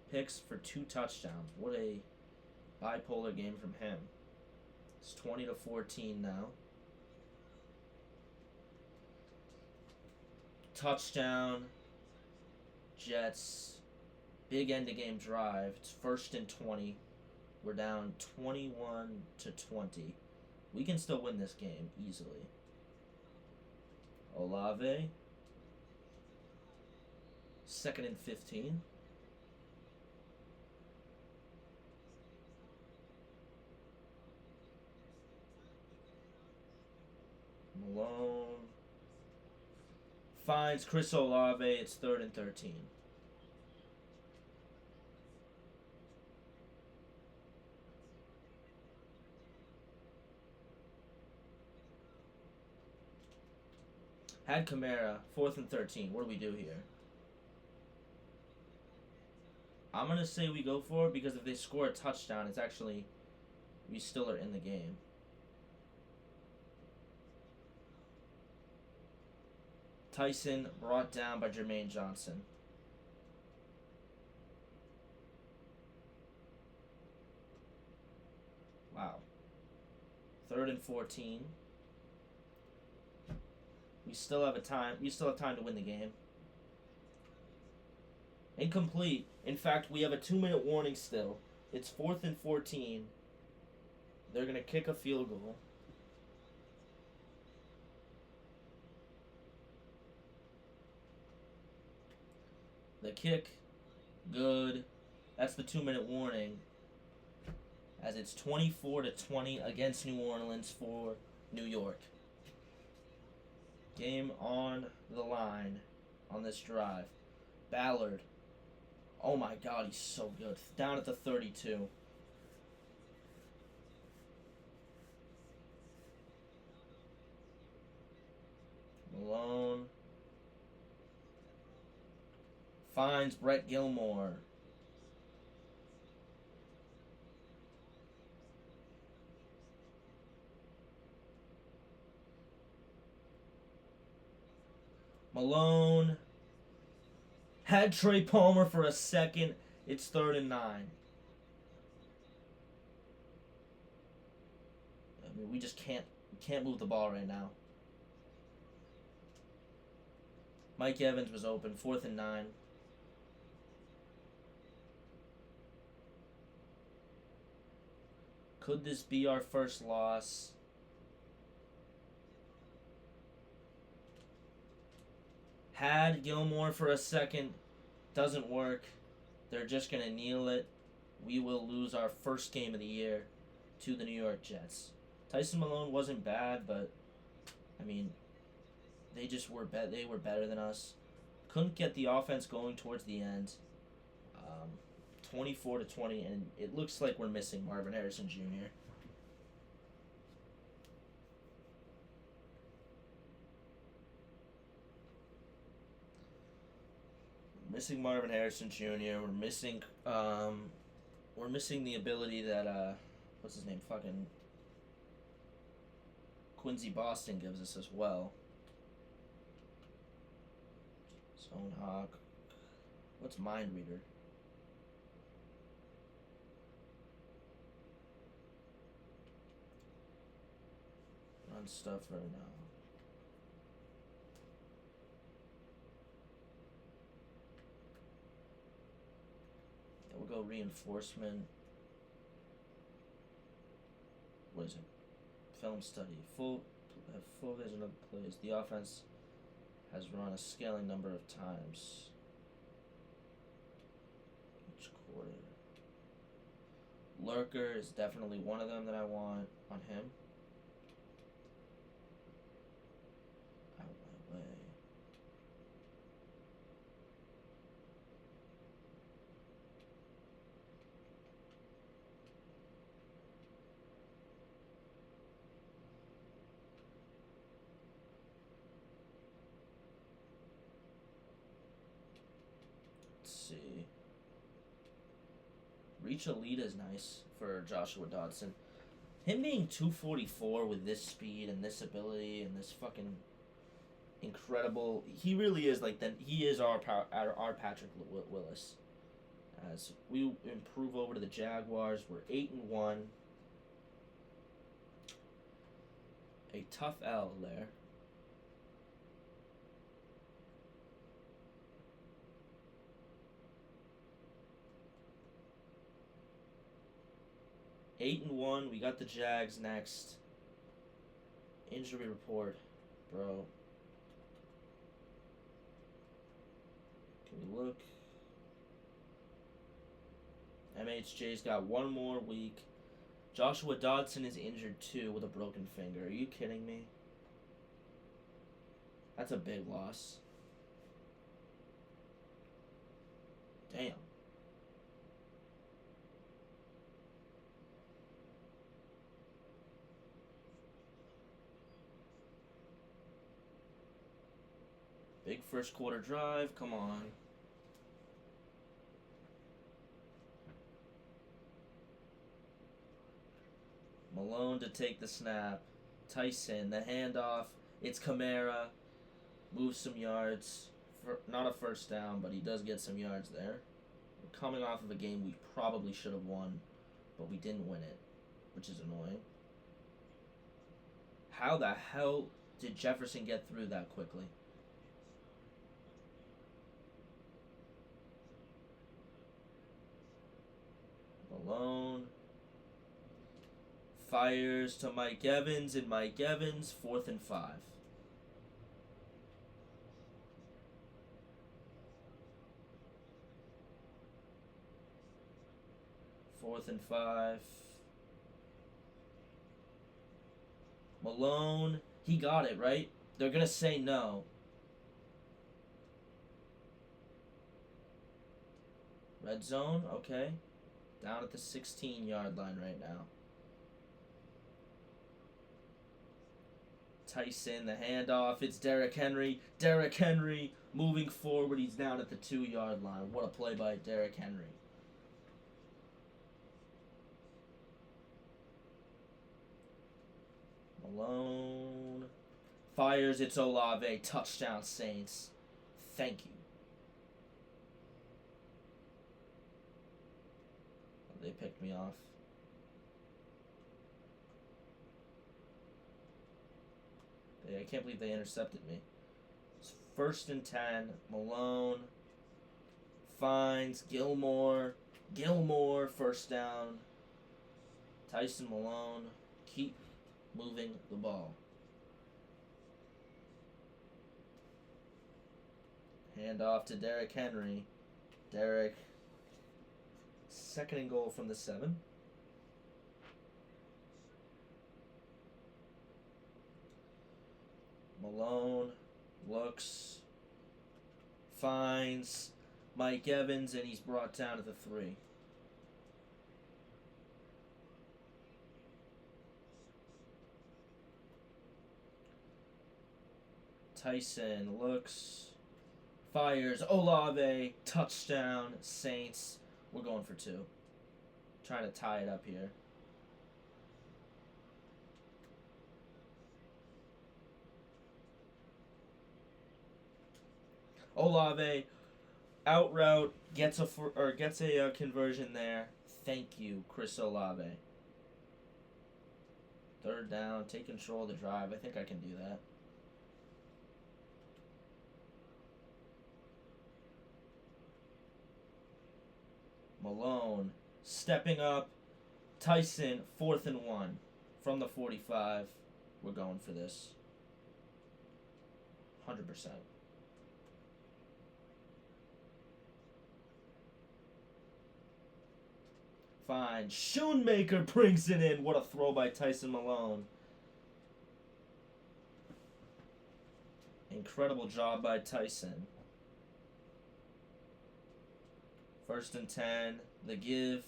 picks for 2 touchdowns. What a bipolar game from him. It's 20-14 now. Touchdown. Jets. Big end of game drive. It's 1st and 20. We're down 21-20. We can still win this game easily. Olave. 2nd and 15. Malone finds Chris Olave. It's 3rd and 13. Had Kamara, 4th and 13. What do we do here? I'm going to say we go for it because if they score a touchdown, it's actually, we still are in the game. Tyson brought down by Jermaine Johnson. Wow. 3rd and 14. We still have time to win the game. Incomplete. In fact, we have a 2-minute warning still. It's 4th and 14. They're going to kick a field goal. The kick, good. That's the 2-minute warning. As it's 24-20 against New Orleans for New York. Game on the line on this drive. Ballard. Oh my God, he's so good. Down at the 32. Malone finds Brett Gilmore. Malone had Trey Palmer for a second. It's 3rd and 9. I mean, we just can't move the ball right now. Mike Evans was open, 4th and 9. Could this be our first loss? Had Gilmore for a second. Doesn't work. They're just going to kneel it. We will lose our first game of the year to the New York Jets. Tyson Malone wasn't bad, but, I mean, they just were they were better than us. Couldn't get the offense going towards the end. 24-20, and it looks like we're missing Marvin Harrison Jr. Missing Marvin Harrison Jr. We're missing the ability that what's his name? Fucking Quincy Boston gives us as well. Zone Hawk. What's Mind Reader? Run stuff right now. We'll go reinforcement. What is it? Film study. Full vision of the plays. The offense has run a scaling number of times each quarter. Lurker is definitely one of them that I want on him. Out my way. See. Reach Elite is nice for Joshua Dodson. Him being 244 with this speed and this ability and this fucking incredible, he really is like he is our Patrick Willis. As we improve over to the Jaguars, we're 8-1. A tough L there. Eight and 1. We got the Jags next. Injury report, bro. Can we look? MHJ's got one more week. Joshua Dodson is injured too with a broken finger. Are you kidding me? That's a big loss. Damn. Big first quarter drive. Come on. Malone to take the snap. Tyson, the handoff. It's Kamara. Moves some yards. Not a first down, but he does get some yards there. We're coming off of a game we probably should have won, but we didn't win it, which is annoying. How the hell did Jefferson get through that quickly? Malone fires to Mike Evans, and Mike Evans, 4th and 5. Fourth and 5. Malone, he got it, right? They're going to say no. Red zone, okay. Down at the 16-yard line right now. Tyson, the handoff. It's Derrick Henry. Derrick Henry moving forward. He's down at the 2-yard line. What a play by Derrick Henry. Malone fires. It's Olave. Touchdown, Saints. Thank you. They picked me off. I can't believe they intercepted me. It's 1st and 10. Malone finds Gilmore. Gilmore, first down. Tyson Malone. Keep moving the ball. Hand off to Derrick Henry. Derrick. 2nd and goal from the 7. Malone looks, finds Mike Evans, and he's brought down to the 3. Tyson looks, fires, Olave, touchdown, Saints. We're going for 2. Trying to tie it up here. Olave, out route, gets a conversion there. Thank you, Chris Olave. 3rd down, take control of the drive. I think I can do that. Malone stepping up. Tyson, 4th and 1 from the 45. We're going for this. 100%. Fine. Schoonmaker brings it in. What a throw by Tyson Malone. Incredible job by Tyson. 1st and 10. The give.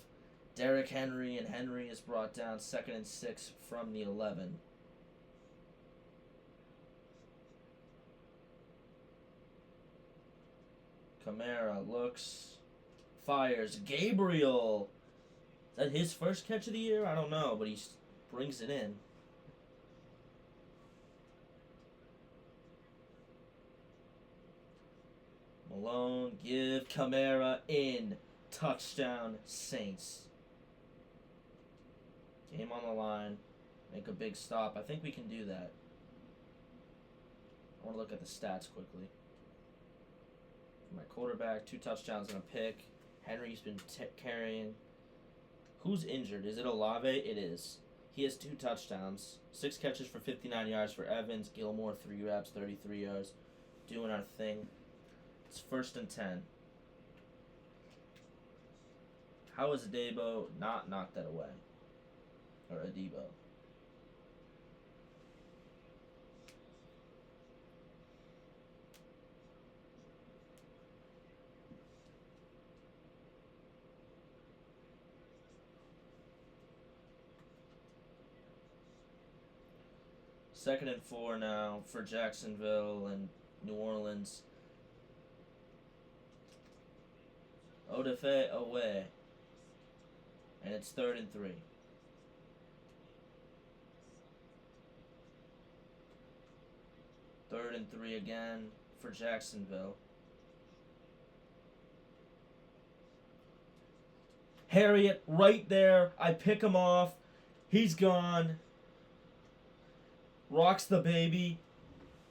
Derrick Henry, and Henry is brought down. 2nd and 6 from the 11. Kamara looks. Fires. Gabriel. Is that his first catch of the year? I don't know, but he brings it in. Malone, give, Kamara, in. Touchdown, Saints. Game on the line. Make a big stop. I think we can do that. I want to look at the stats quickly. My quarterback, 2 touchdowns and a pick. Henry's been carrying. Who's injured? Is it Olave? It is. He has 2 touchdowns. 6 catches for 59 yards for Evans. Gilmore, 3 reps, 33 yards. Doing our thing. It's 1st and 10. How is Adebo not knocked that away? Or Adebo. 2nd and 4 now for Jacksonville and New Orleans. Odafe away. And it's 3rd and 3. Third and 3 again for Jacksonville. Harriet right there. I pick him off. He's gone. Rocks the baby.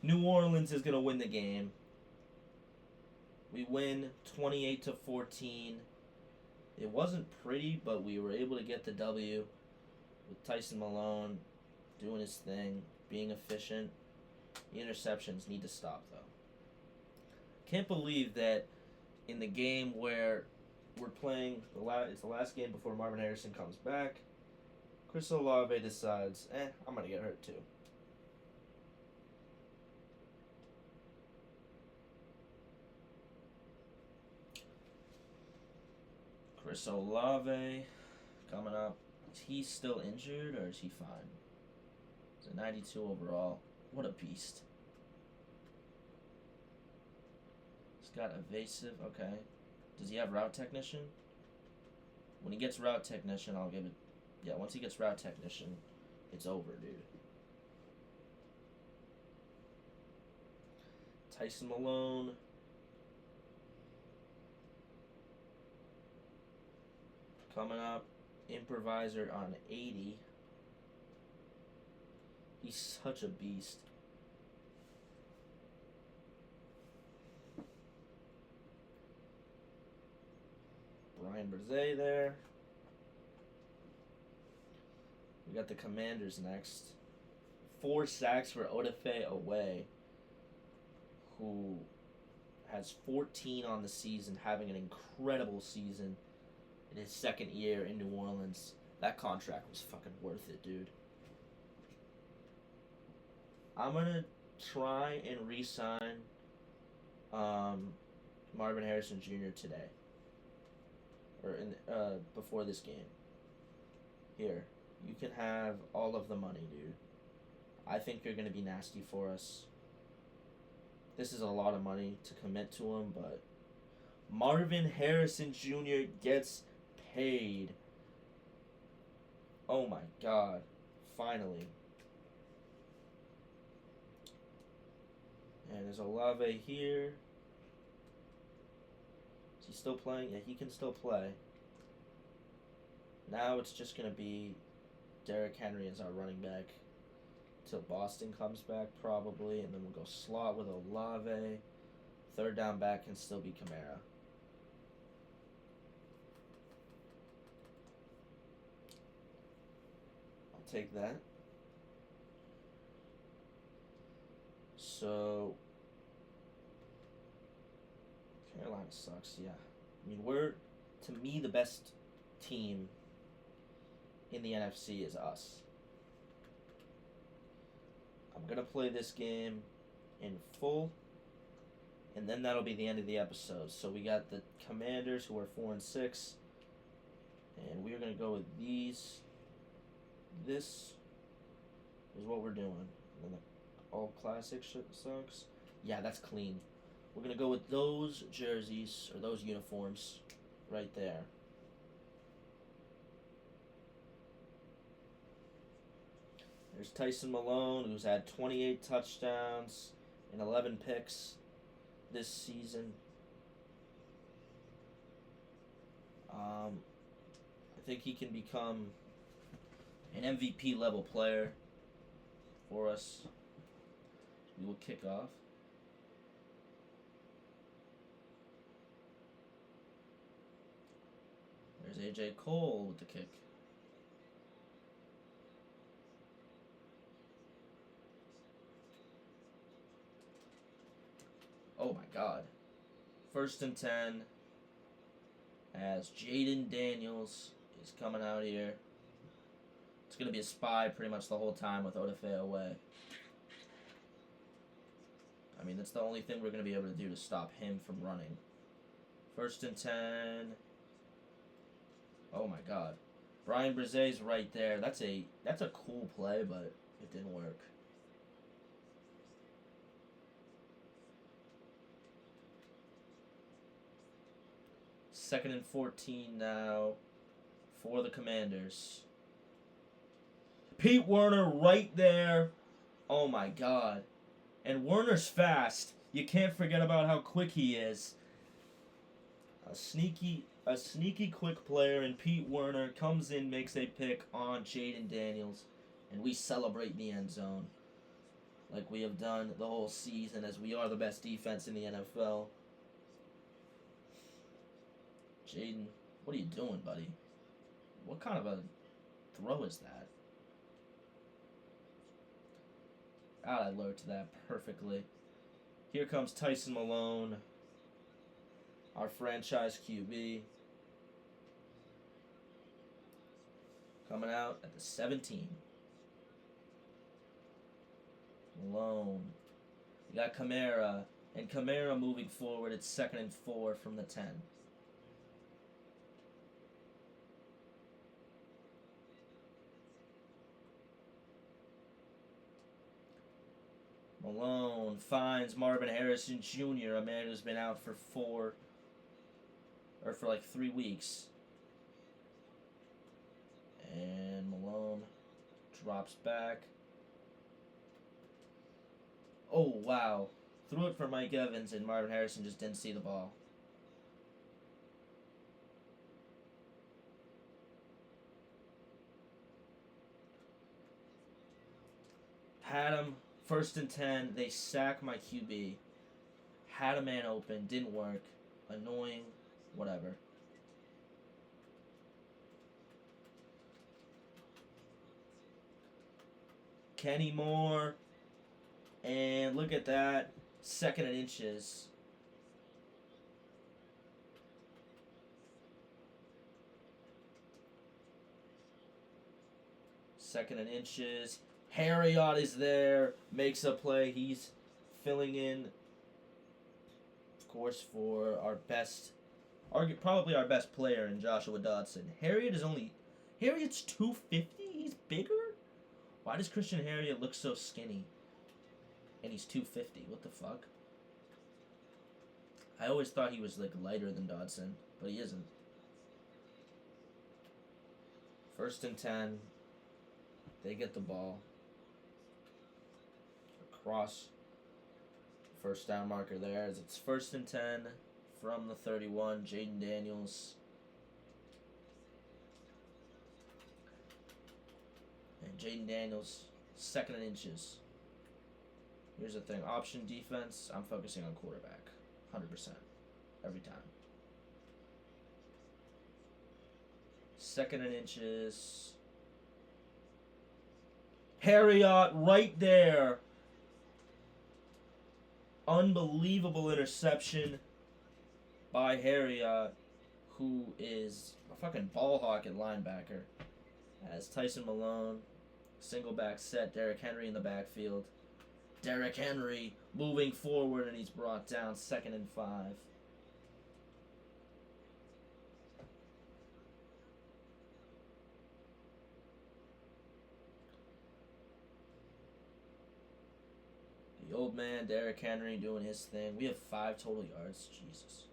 New Orleans is going to win the game. We win 28-14. It wasn't pretty, but we were able to get the W with Tyson Malone doing his thing, being efficient. The interceptions need to stop, though. Can't believe that in the game where we're playing, it's the last game before Marvin Harrison comes back, Chris Olave decides, I'm going to get hurt too. Chris Olave coming up. Is he still injured or is he fine? He's a 92 overall. What a beast. He's got evasive. Okay. Does he have route technician? When he gets route technician, I'll give it. Yeah, once he gets route technician, it's over, dude. Tyson Malone. Coming up. Improviser on 80. He's such a beast. Bryan Bresee there. We got the Commanders next. 4 sacks for Odafe away, who has 14 on the season, having an incredible season in his 2nd year in New Orleans. That contract was fucking worth it, dude. I'm going to try and re-sign Marvin Harrison Jr. today. Or before this game. Here. You can have all of the money, dude. I think you're going to be nasty for us. This is a lot of money to commit to him, but Marvin Harrison Jr. gets paid. Oh my god. Finally. And there's Olave here. Is he still playing? Yeah, he can still play. Now it's just going to be Derrick Henry as our running back till Boston comes back, probably. And then we'll go slot with Olave. 3rd down back can still be Kamara. I'll take that. So Carolina sucks, yeah. I mean, to me, the best team in the NFC is us. I'm going to play this game in full, and then that'll be the end of the episode. So we got the Commanders, who are 4-6, and we're going to go with these. This is what we're doing. And then the all classic sucks. Yeah, that's clean. We're going to go with those jerseys, or those uniforms, right there. There's Tyson Malone, who's had 28 touchdowns and 11 picks this season. I think he can become an MVP level player for us. We will kick off. There's AJ Cole with the kick. Oh my god. 1st and 10 as Jaden Daniels is coming out here. It's going to be a spy pretty much the whole time with Odafe away. I mean, that's the only thing we're going to be able to do to stop him from running. 1st and 10. Oh my god. Bryan Bresee's right there. That's a cool play, but it didn't work. Second and 14 now for the Commanders. Pete Werner right there. Oh my god. And Werner's fast. You can't forget about how quick he is. A sneaky quick player, and Pete Werner comes in, makes a pick on Jaden Daniels, and we celebrate in the end zone like we have done the whole season, as we are the best defense in the NFL. Jaden, what are you doing, buddy? What kind of a throw is that? God, I lurked that perfectly. Here comes Tyson Malone, our franchise QB. Coming out at the 17. Malone. You got Kamara. And Kamara moving forward. It's 2nd and 4 from the 10. Malone finds Marvin Harrison Jr., a man who's been out for 3 weeks. And Malone drops back. Oh, wow. Threw it for Mike Evans, and Marvin Harrison just didn't see the ball. Had him. 1st and 10. They sack my QB. Had a man open. Didn't work. Annoying. Whatever. Kenny Moore. And look at that. 2nd and inches. Second and inches. Harriot is there. Makes a play. He's filling in, of course, for our best, probably our best player in Joshua Dodson. Harriot's 250? He's bigger? Why does Christian Harriot look so skinny? And he's 250. What the fuck? I always thought he was like lighter than Dodson, but he isn't. 1st and 10. They get the ball. Across. First down marker there, as it's 1st and 10 from the 31. Jaden Daniels. And Jaden Daniels, 2nd and inches. Here's the thing. Option defense, I'm focusing on quarterback. 100%. Every time. 2nd and inches. Harriot right there. Unbelievable interception by Harriot, who is a fucking ball hawk at linebacker. As Tyson Malone, single back set, Derrick Henry in the backfield. Derrick Henry moving forward, and he's brought down 2nd and 5. The old man, Derrick Henry, doing his thing. We have 5 total yards. Jesus.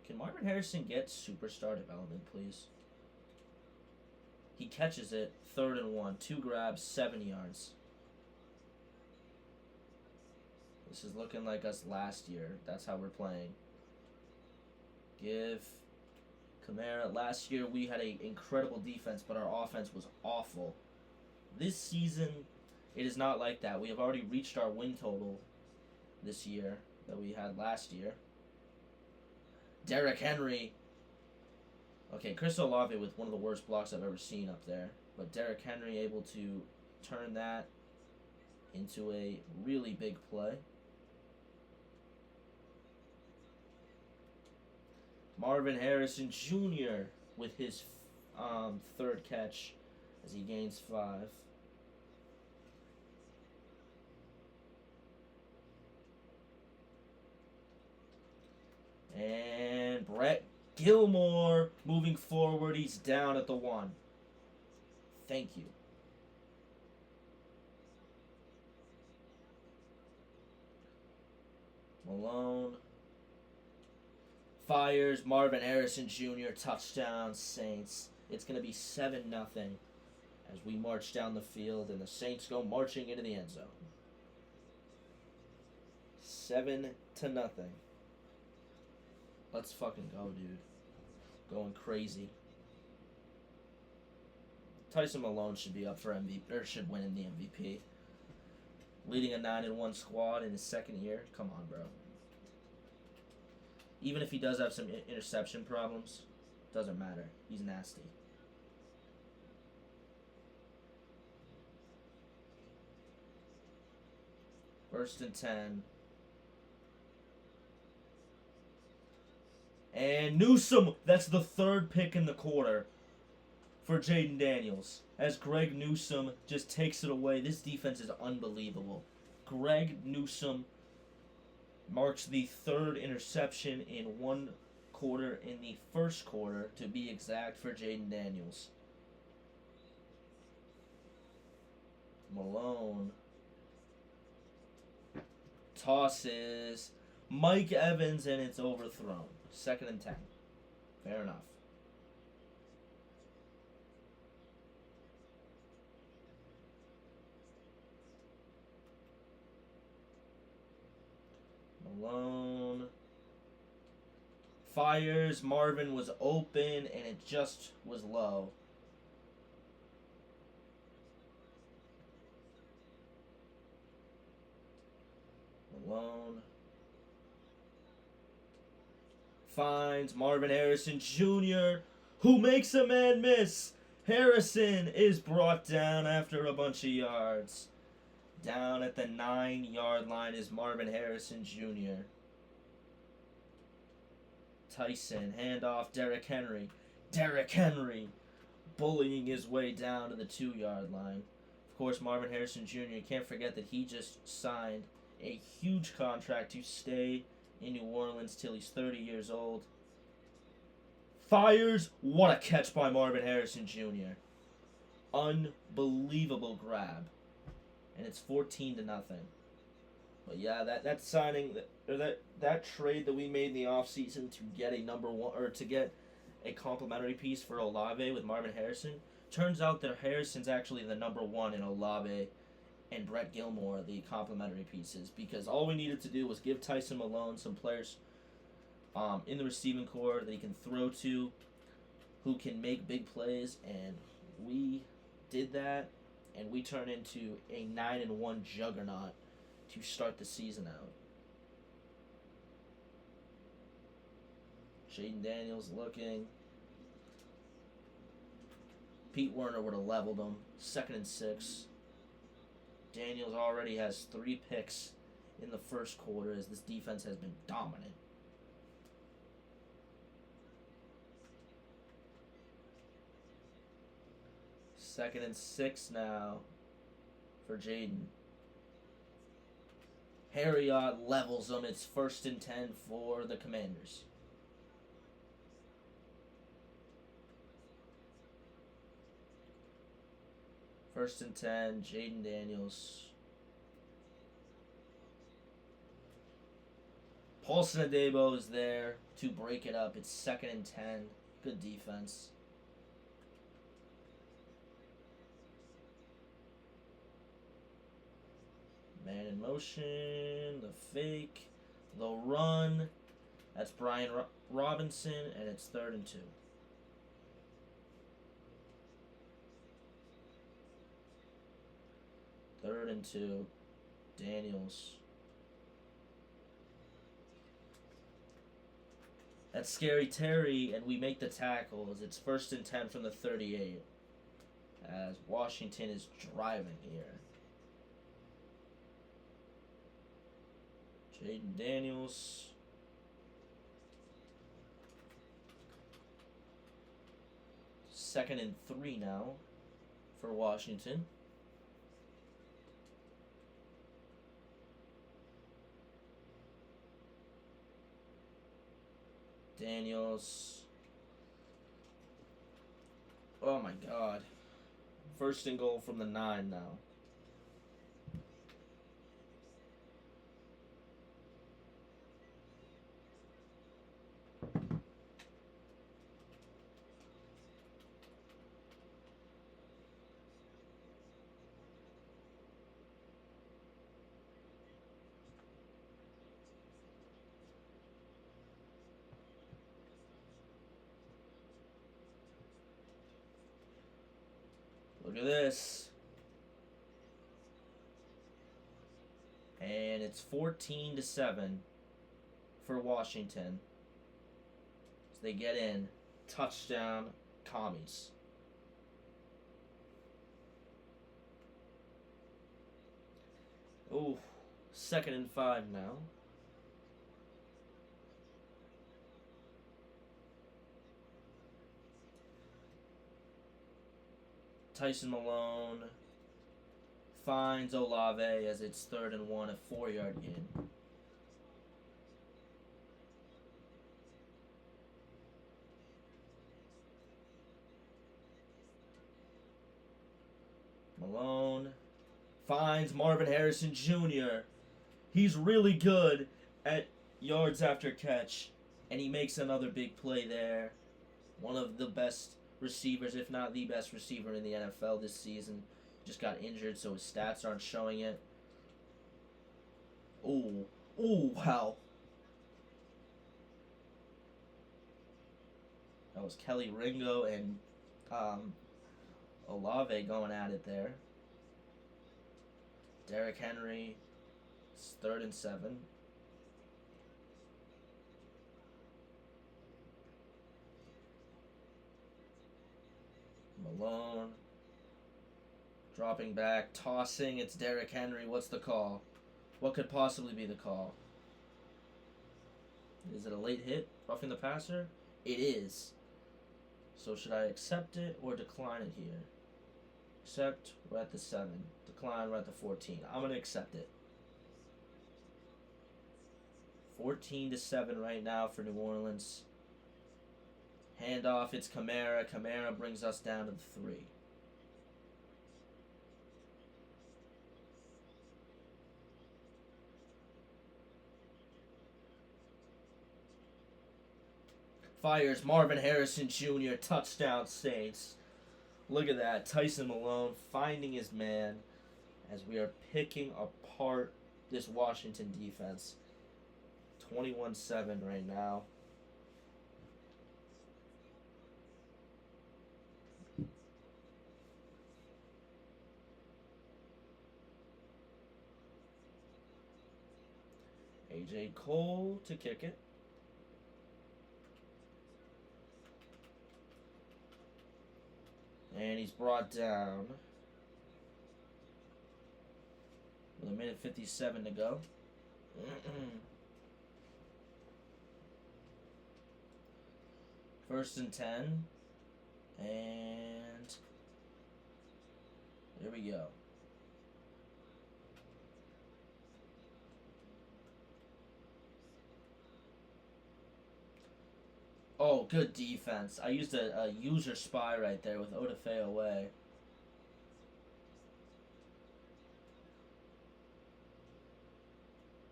Can Marvin Harrison get superstar development, please? He catches it, 3rd and 1. 2 grabs, 7 yards. This is looking like us last year. That's how we're playing. Give Kamara. Last year we had an incredible defense, but our offense was awful. This season, it is not like that. We have already reached our win total this year that we had last year. Derrick Henry. Okay, Chris Olave with one of the worst blocks I've ever seen up there. But Derrick Henry able to turn that into a really big play. Marvin Harrison Jr. with his 3rd catch as he gains 5. And Brett Gilmore moving forward. He's down at the 1. Thank you. Malone. Fires Marvin Harrison Jr. touchdown Saints. It's going to be 7-0 as we march down the field and the Saints go marching into the end zone. 7-0. Let's fucking go, dude. Going crazy. Tyson Malone should be up for MVP, or should win in the MVP. Leading a 9-1 squad in his second year. Come on, bro. Even if he does have some interception problems, doesn't matter. He's nasty. First and 10. And Newsome, that's the third pick in the quarter for Jaden Daniels. As Greg Newsome just takes it away. This defense is unbelievable. Greg Newsome marks the third interception in one quarter, in the first quarter, to be exact, for Jaden Daniels. Malone tosses Mike Evans, and it's overthrown. 2nd and 10. Fair enough. Malone fires. Marvin was open, and it just was low. Malone finds Marvin Harrison Jr., who makes a man miss. Harrison is brought down after a bunch of yards. Down at the 9-yard line is Marvin Harrison Jr. Tyson, handoff, Derrick Henry. Derrick Henry bullying his way down to the 2-yard line. Of course, Marvin Harrison Jr., you can't forget that he just signed a huge contract to stay in New Orleans till he's 30 years old. Fires. What a catch by Marvin Harrison Jr. Unbelievable grab. And it's 14-0. But yeah, that signing, or that trade that we made in the offseason to get a number one, or to get a complimentary piece for Olave with Marvin Harrison, turns out that Harrison's actually the number one, in Olave and Brett Gilmore the complimentary pieces, because all we needed to do was give Tyson Malone some players in the receiving core that he can throw to, who can make big plays, and we did that, and we turned into a 9-1 juggernaut to start the season out. Jaden Daniels looking. Pete Werner would have leveled him. 2nd and 6. Daniels already has 3 picks in the first quarter, as this defense has been dominant. Second and 6 now for Jaden. Harriott levels them. It's 1st and 10 for the Commanders. First and 10, Jaden Daniels. Paulson Adebo is there to break it up. It's 2nd and 10. Good defense. Man in motion, the fake, the run. That's Brian Robinson, and it's 3rd and 2. Third and 2. Daniels. That's Scary Terry, and we make the tackles. It's 1st and 10 from the 38, as Washington is driving here. Jaden Daniels. Second and 3 now for Washington. Daniels. Oh my God. 1st and goal from the 9 now. Look at this. And it's 14-7 for Washington. So they get in. Touchdown, Commies. Oh, 2nd and 5 now. Tyson Malone finds Olave as it's 3rd and 1, a 4-yard gain. Malone finds Marvin Harrison Jr. He's really good at yards after catch, and he makes another big play there. One of the best receivers, if not the best receiver in the NFL this season. Just got injured, so his stats aren't showing it. Ooh, wow. That was Kelly Ringo and Olave going at it there. Derrick Henry, it's 3rd and 7. Malone dropping back, tossing. It's Derrick Henry. What's the call? What could possibly be the call? Is it a late hit? Roughing the passer? It is. So should I accept it or decline it here? Accept, we're at the 7. Decline, we're at the 14. I'm going to accept it. 14-7 right now for New Orleans. Handoff, it's Kamara. Kamara brings us down to the 3. Fires Marvin Harrison Jr. Touchdown Saints. Look at that. Tyson Malone finding his man as we are picking apart this Washington defense. 21-7 right now. AJ Cole to kick it. And he's brought down with 1:57 to go. 1st and 10. And there we go. Oh, good defense. I used a user spy right there with Odafe away.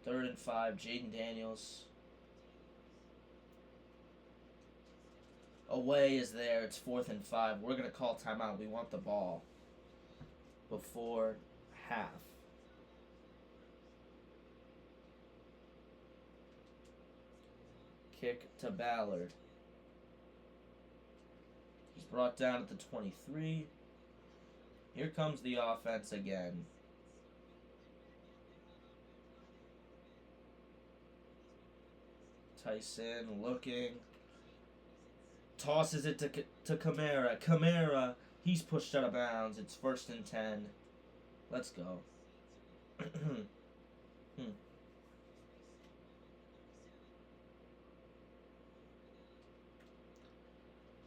Third and 5, Jaden Daniels. Away is there. It's 4th and 5. We're going to call timeout. We want the ball before half. Kick to Ballard. He's brought down at the 23. Here comes the offense again. Tyson looking. Tosses it to Kamara. Kamara, he's pushed out of bounds. It's 1st and 10. Let's go.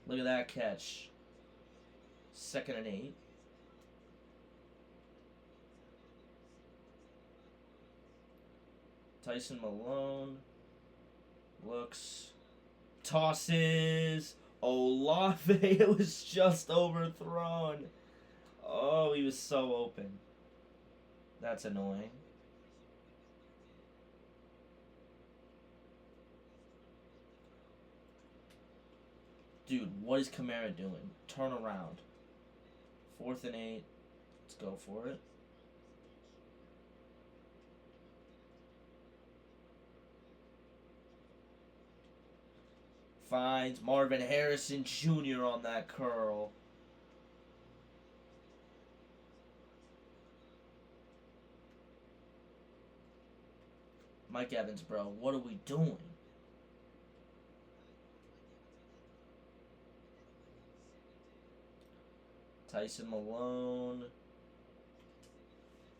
Look at that catch. 2nd and 8. Tyson Malone looks, tosses. Olave, it was just overthrown. Oh, he was so open. That's annoying. Dude, what is Kamara doing? Turn around. 4th and 8. Let's go for it. Finds Marvin Harrison Jr. on that curl. Mike Evans, bro. What are we doing? Tyson Malone.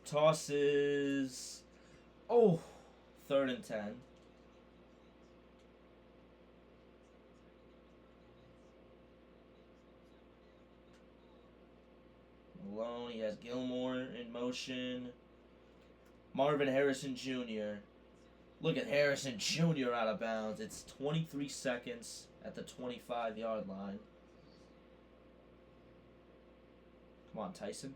Tosses. Oh, 3rd and 10. Malone, he has Gilmore in motion. Marvin Harrison Jr. Look at Harrison Jr. out of bounds. It's 23 seconds at the 25-yard line. Come on, Tyson.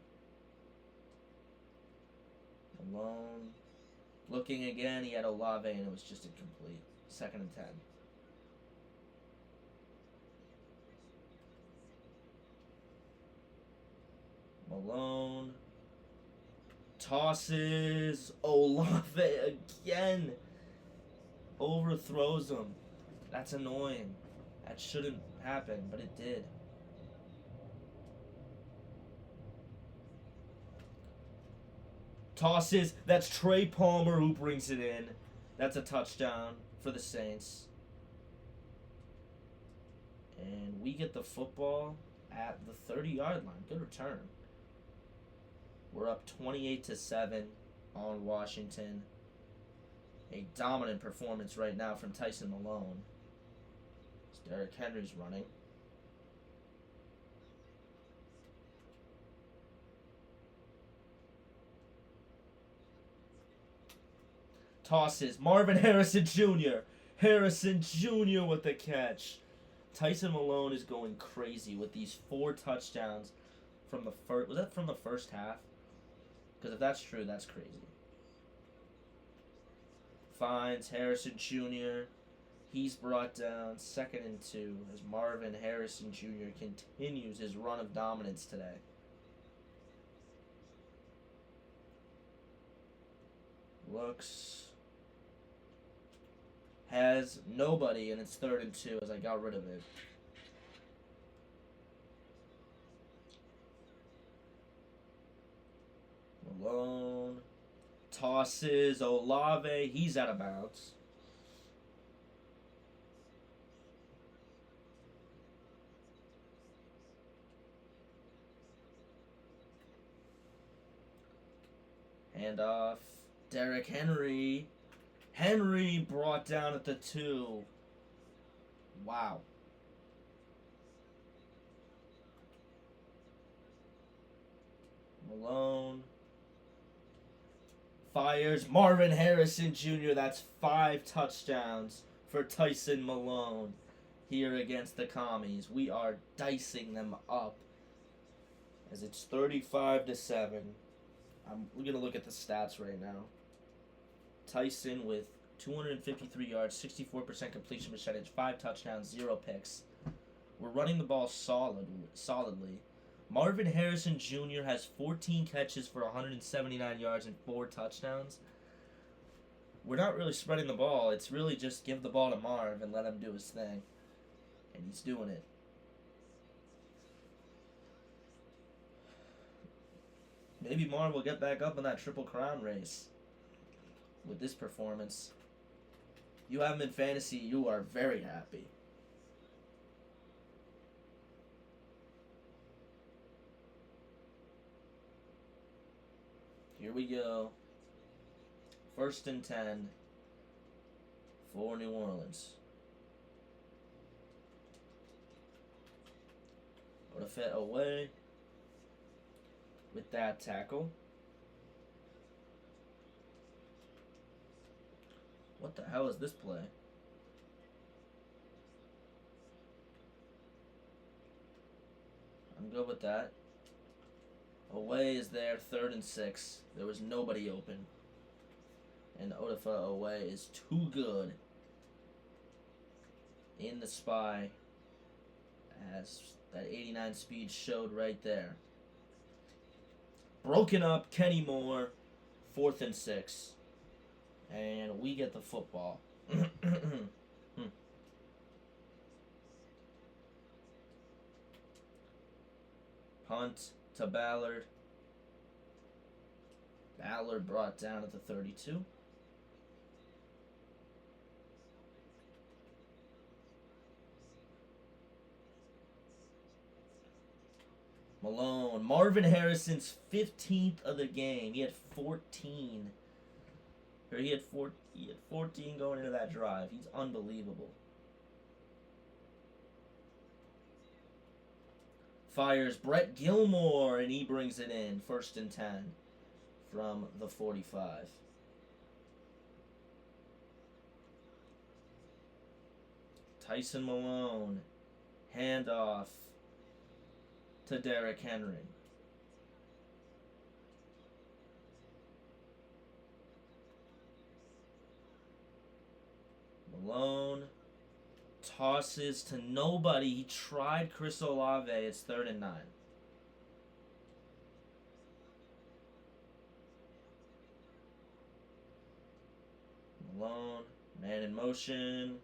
Malone. Looking again, he had Olave and it was just incomplete. 2nd and 10. Malone. Tosses. Olave again. Overthrows him. That's annoying. That shouldn't happen, but it did. Tosses. That's Trey Palmer who brings it in. That's a touchdown for the Saints. And we get the football at the 30-yard line. Good return. We're up 28-7 on Washington. A dominant performance right now from Tyson Malone. Derrick Henry's running. Tosses. Marvin Harrison Jr. Harrison Jr. with the catch. Tyson Malone is going crazy with these 4 touchdowns from the first. Was that from the first half? Because if that's true, that's crazy. Finds Harrison Jr. He's brought down 2nd and 2 as Marvin Harrison Jr. continues his run of dominance today. Looks. Has nobody, and it's 3rd and 2 as I got rid of it. Malone. Tosses. Olave. He's out of bounds. Handoff. Derrick Henry. Henry brought down at the 2. Wow. Malone. Fires Marvin Harrison Jr. That's 5 touchdowns for Tyson Malone here against the Commies. We are dicing them up as it's 35-7. We're going to look at the stats right now. Tyson with 253 yards, 64% completion percentage, 5 touchdowns, 0 picks. We're running the ball solidly. Marvin Harrison Jr. has 14 catches for 179 yards and 4 touchdowns. We're not really spreading the ball. It's really just give the ball to Marv and let him do his thing. And he's doing it. Maybe Marv will get back up in that Triple Crown race with this performance. You have him in fantasy, you are very happy. Here we go. 1st and 10 for New Orleans. Would have fit away with that tackle. What the hell is this play? I'm good with that. Away is there, 3rd and 6. There was nobody open. And Odafe away is too good in the spy, as that 89 speed showed right there. Broken up, Kenny Moore, 4th and 6. And we get the football. Punt to Ballard. Ballard brought down at the 32. Malone. Marvin Harrison's 15th of the game. He had 14. Or he had 14 going into that drive. He's unbelievable. Fires Brett Gilmore, and he brings it in. 1st and 10 from the 45. Tyson Malone. Handoff to Derrick Henry. Malone tosses to nobody. He tried Chris Olave. It's 3rd and 9. Malone, man in motion.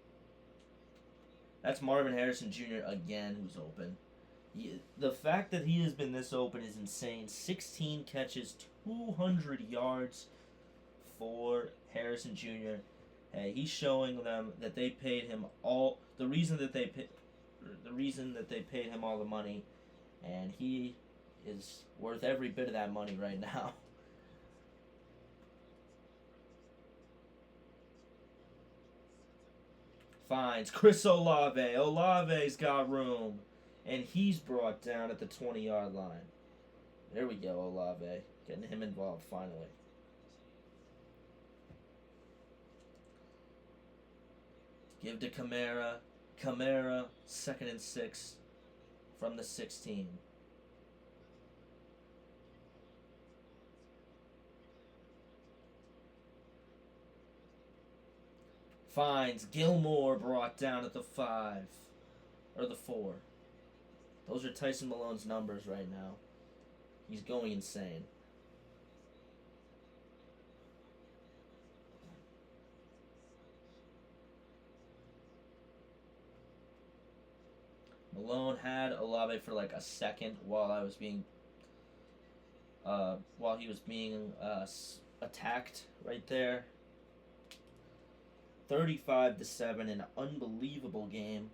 That's Marvin Harrison Jr. again who's open. The fact that he has been this open is insane. 16 catches, 200 yards for Harrison Jr. Hey, he's showing them that they paid him all the reason that they paid him all the money, and he is worth every bit of that money right now. Finds Chris Olave. Olave's got room, and he's brought down at the 20-yard line. There we go, Olave. Getting him involved finally. Give to Kamara. Kamara, 2nd and 6 from the 16. Finds Gilmore, brought down at the 5. Or the 4. Those are Tyson Malone's numbers right now. He's going insane. Malone had Olave for like a second while he was being attacked right there. 35-7, an unbelievable game.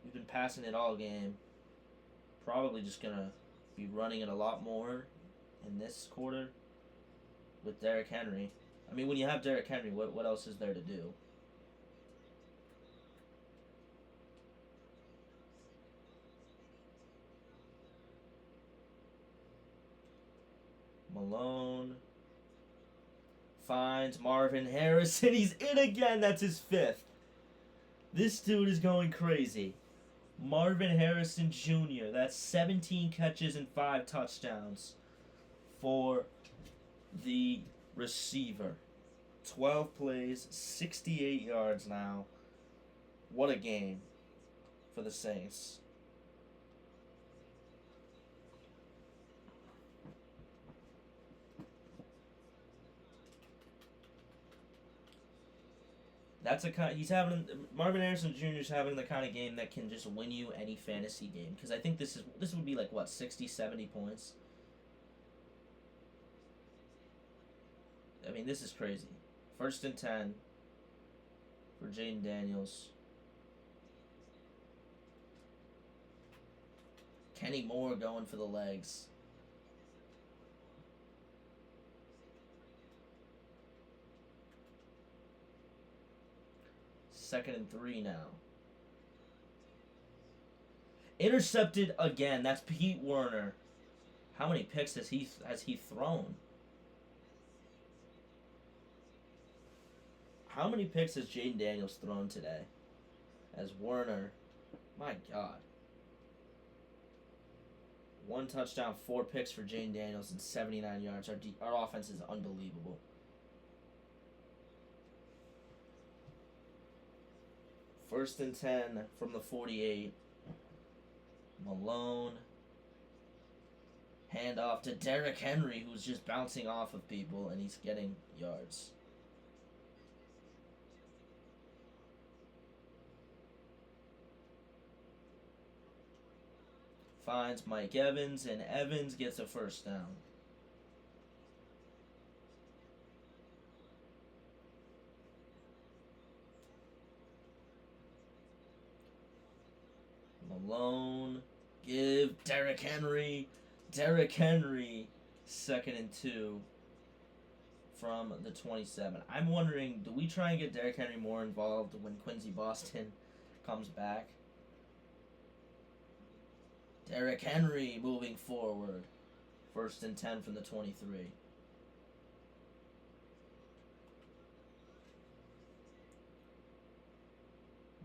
We've been passing it all game. Probably just gonna be running it a lot more in this quarter with Derrick Henry. I mean, when you have Derrick Henry, what else is there to do? Malone finds Marvin Harrison. He's in again. That's his 5th. This dude is going crazy. Marvin Harrison Jr. That's 17 catches and 5 touchdowns for the receiver. 12 plays, 68 yards now. What a game for the Saints. That's a kind. Marvin Harrison Jr. is having the kind of game that can just win you any fantasy game. Because I think this would be like what 60, 70 points. I mean, this is crazy. 1st and 10 for Jaden Daniels. Kenny Moore going for the legs. Second and 3 now. Intercepted again. That's Pete Werner. How many picks has he thrown? How many picks has Jaden Daniels thrown today? As Werner, my God. 1 touchdown, 4 picks for Jaden Daniels, and 79 yards. Our offense is unbelievable. First and 10 from the 48. Malone. Handoff to Derrick Henry, who's just bouncing off of people, and he's getting yards. Finds Mike Evans, and Evans gets a 1st down. Malone Give Derrick Henry. Derrick Henry, 2nd and 2 from the 27. I'm wondering, do we try and get Derrick Henry more involved when Quincy Boston comes back? Derrick Henry moving forward. 1st and 10 from the 23.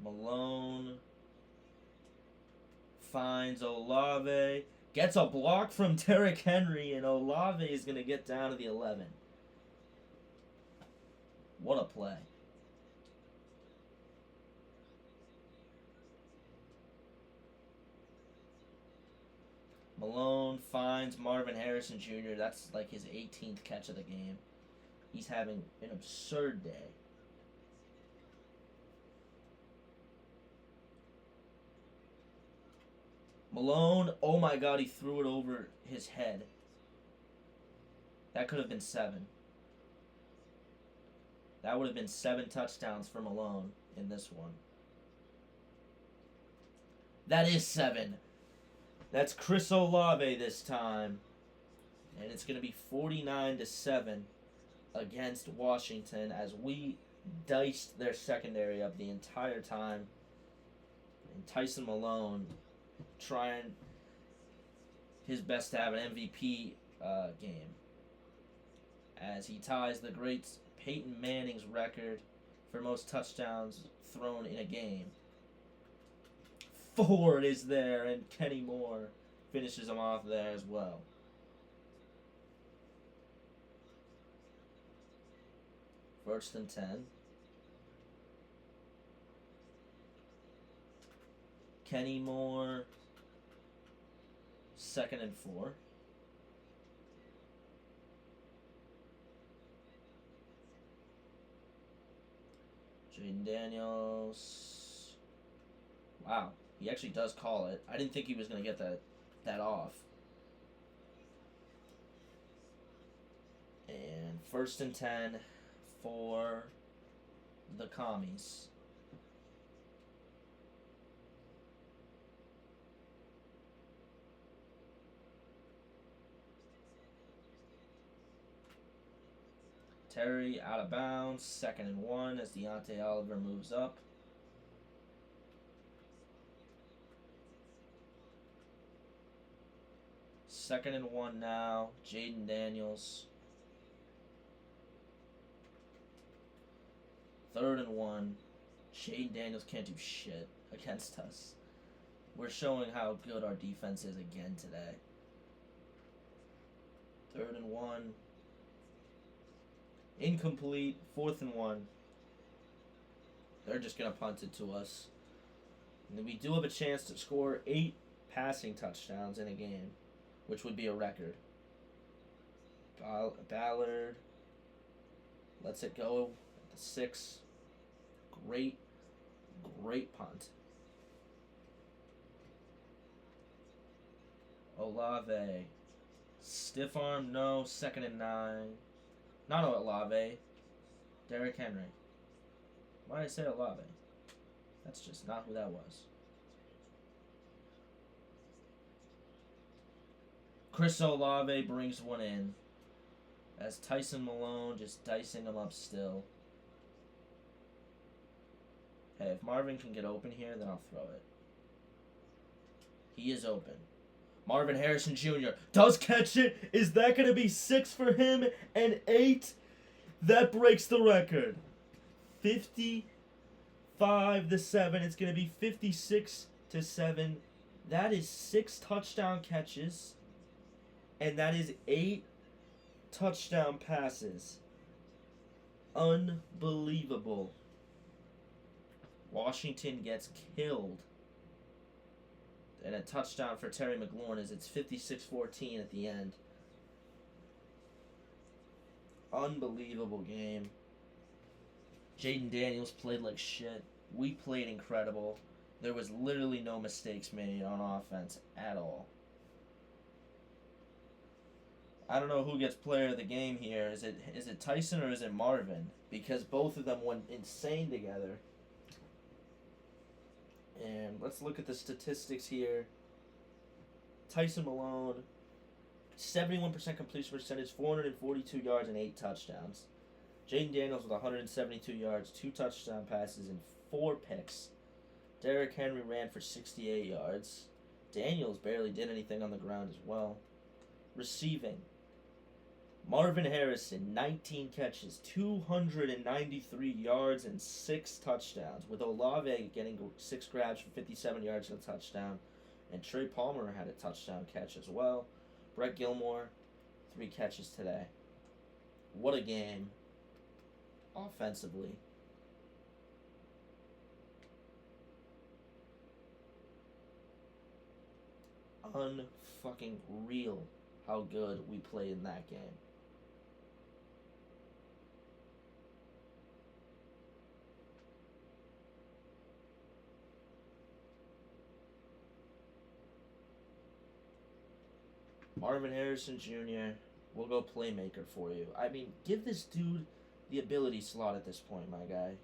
Malone finds Olave. Gets a block from Derrick Henry, and Olave is going to get down to the 11. What a play. Malone finds Marvin Harrison Jr. That's like his 18th catch of the game. He's having an absurd day. Malone, oh my god, he threw it over his head. That could have been 7. That would have been 7 touchdowns for Malone in this one. That is 7. That's Chris Olave this time. And it's going to be 49-7 against Washington as we diced their secondary up the entire time. And Tyson Malone trying his best to have an MVP game as he ties the great Peyton Manning's record for most touchdowns thrown in a game. Ford is there, and Kenny Moore finishes him off there as well. First and 10. Kenny Moore, 2nd and 4. Jaden Daniels. Wow, he actually does call it. I didn't think he was going to get that off. And 1st and 10 for the Commies. Terry out of bounds, 2nd and 1 as Deontay Oliver moves up. Second and 1 now, Jaden Daniels. 3rd and 1, Jaden Daniels can't do shit against us. We're showing how good our defense is again today. 3rd and 1. Incomplete. 4th and 1. They're just going to punt it to us. And then we do have a chance to score 8 passing touchdowns in a game, which would be a record. Ballard lets it go at the 6. Great punt. Olave. Stiff arm, no. 2nd and 9. Not Olave. Derrick Henry. Why did I say Olave? That's just not who that was. Chris Olave brings one in. As Tyson Malone just dicing him up still. Hey, if Marvin can get open here, then I'll throw it. He is open. Marvin Harrison Jr. does catch it. Is that going to be 6 for him and 8? That breaks the record. 55-7. It's going to be 56-7. That is 6 touchdown catches. And that is 8 touchdown passes. Unbelievable. Washington gets killed. And a touchdown for Terry McLaurin as it's 56-14 at the end. Unbelievable game. Jaden Daniels played like shit. We played incredible. There was literally no mistakes made on offense at all. I don't know who gets player of the game here. Is it Tyson or is it Marvin? Because both of them went insane together. And let's look at the statistics here. Tyson Malone, 71% completion percentage, 442 yards and 8 touchdowns. Jaden Daniels with 172 yards, 2 touchdown passes, and 4 picks. Derrick Henry ran for 68 yards. Daniels barely did anything on the ground as well. Receiving, Marvin Harrison, 19 catches, 293 yards, and 6 touchdowns, with Olave getting 6 grabs for 57 yards and a touchdown. And Trey Palmer had a touchdown catch as well. Brett Gilmore, 3 catches today. What a game offensively. Unfucking real how good we played in that game. Marvin Harrison Jr. will go playmaker for you. I mean, give this dude the ability slot at this point, my guy.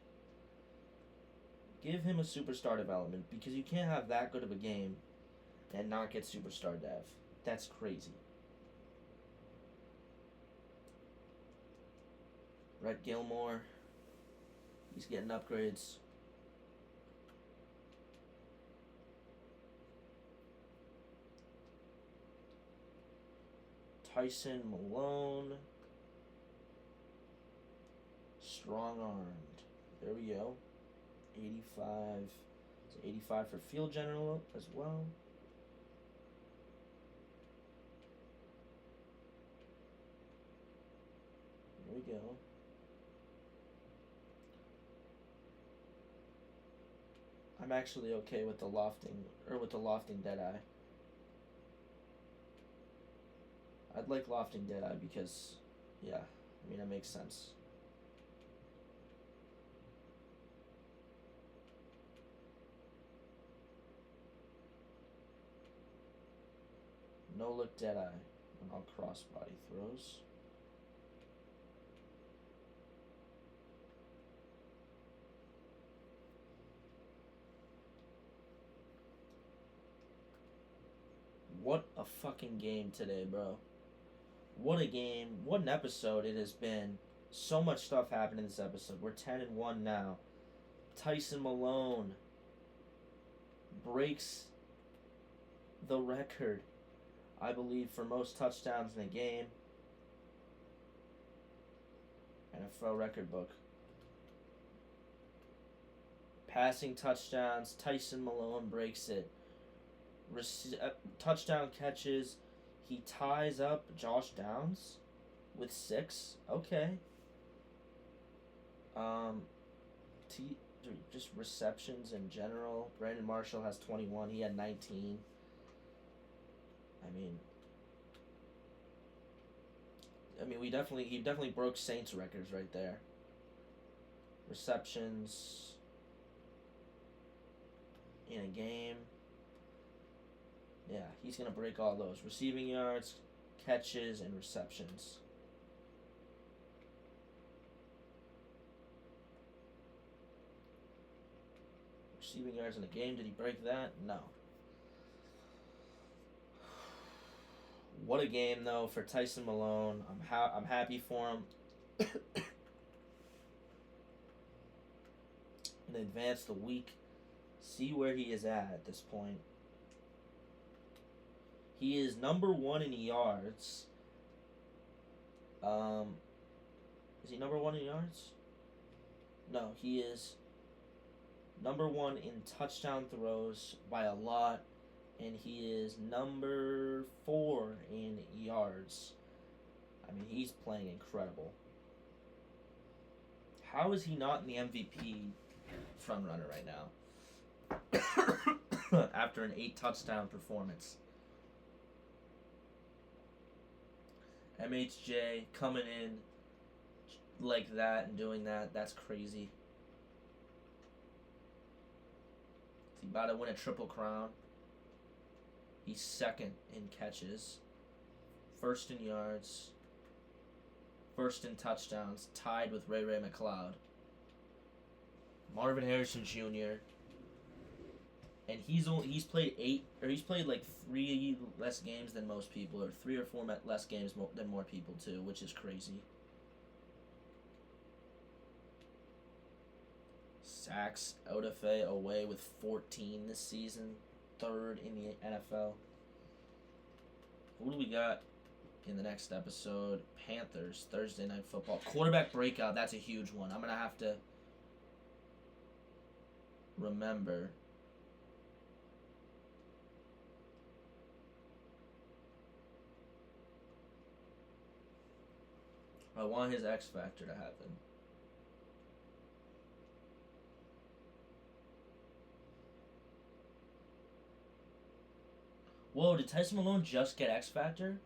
Give him a superstar development, because you can't have that good of a game and not get superstar dev. That's crazy. Brett Gilmore, he's getting upgrades. Tyson Malone, strong-armed. There we go. 85. It's 85 for field general as well. There we go. I'm actually okay with the lofting Deadeye. I'd like lofting Deadeye because, yeah, I mean, it makes sense. No look Deadeye on all crossbody throws. What a fucking game today, bro. What a game. What an episode it has been. So much stuff happened in this episode. We're 10-1 now. Tyson Malone breaks the record, I believe, for most touchdowns in a game. NFL record book. Passing touchdowns, Tyson Malone breaks it. Touchdown catches, he ties up Josh Downs with 6. Okay. Just receptions in general. Brandon Marshall has 21. He had 19. I mean, he definitely broke Saints records right there. Receptions in a game. Yeah, he's going to break all those. Receiving yards, catches, and receptions. Receiving yards in a game. Did he break that? No. What a game, though, for Tyson Malone. I'm happy for him. And advance the week. See where he is at this point. He is number 1 in yards. Is he number 1 in yards? No, he is number 1 in touchdown throws by a lot, and he is number 4 in yards. I mean, he's playing incredible. How is he not in the MVP frontrunner right now? After an 8 touchdown performance. MHJ coming in like that and doing that, that's crazy. He's about to win a triple crown. He's 2nd in catches, 1st in yards, 1st in touchdowns, tied with Ray McLeod. Marvin Harrison Jr. and he's played like 3 less games than most people, or 3 or 4 less games than more people too, which is crazy. Sacks, Odafe away with 14 this season, 3rd in the NFL. Who do we got in the next episode? Panthers, Thursday Night Football. Quarterback breakout, that's a huge one. I'm going to have to remember. I want his X Factor to happen. Whoa, did Tyson Malone just get X Factor?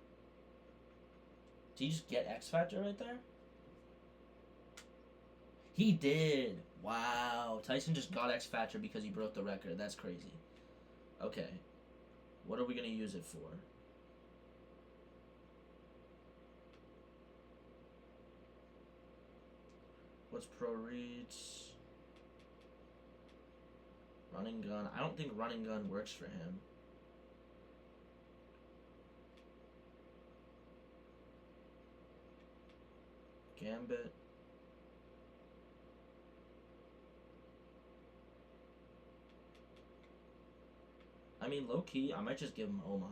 Did he just get X Factor right there? He did. Wow. Tyson just got X Factor because he broke the record. That's crazy. Okay. What are we going to use it for? What's pro reads? Running gun. I don't think running gun works for him. Gambit. I mean, low key, I might just give him Omaha.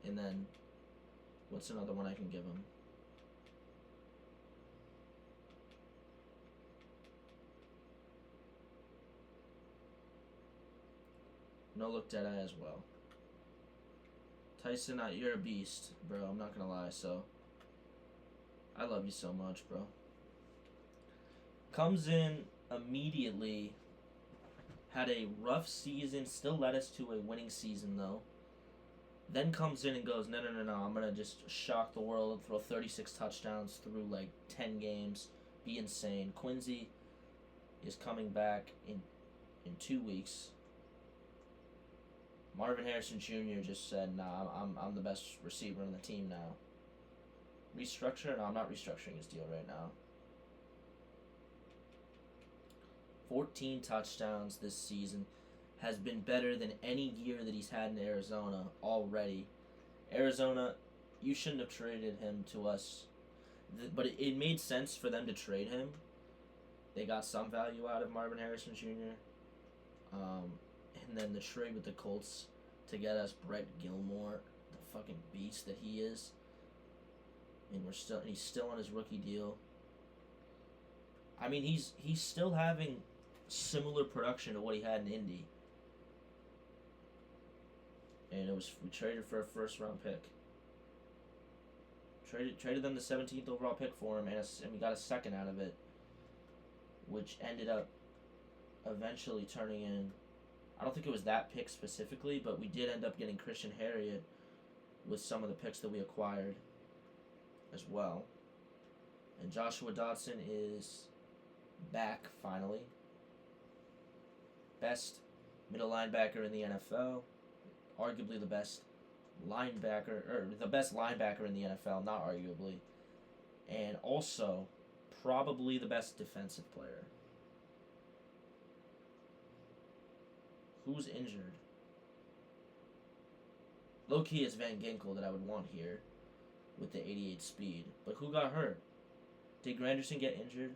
And then, what's another one I can give him? No look Deadeye as well. Tyson, you're a beast, bro. I'm not gonna lie, so. I love you so much, bro. Comes in immediately. Had a rough season. Still led us to a winning season, though. Then comes in and goes, no. I'm going to just shock the world and throw 36 touchdowns through like 10 games. Be insane. Quincy is coming back in 2 weeks. Marvin Harrison Jr. just said, nah, I'm the best receiver on the team now. Restructure? No, I'm not restructuring his deal right now. 14 touchdowns this season. Has been better than any year that he's had in Arizona already. Arizona, you shouldn't have traded him to us. But it made sense for them to trade him. They got some value out of Marvin Harrison Jr. And then the trade with the Colts to get us Brett Gilmore, the fucking beast that he is. And he's still on his rookie deal. I mean, he's still having similar production to what he had in Indy. And we traded for a 1st-round pick. Traded them the 17th overall pick for him, and we got a 2nd out of it, which ended up eventually turning in. I don't think it was that pick specifically, but we did end up getting Christian Harriott with some of the picks that we acquired as well. And Joshua Dotson is back finally. Best middle linebacker in the NFL. Arguably the best linebacker, or the best linebacker in the NFL, not arguably. And also, probably the best defensive player. Who's injured? Low-key, it's Van Ginkel that I would want here with the 88 speed. But who got hurt? Did Granderson get injured?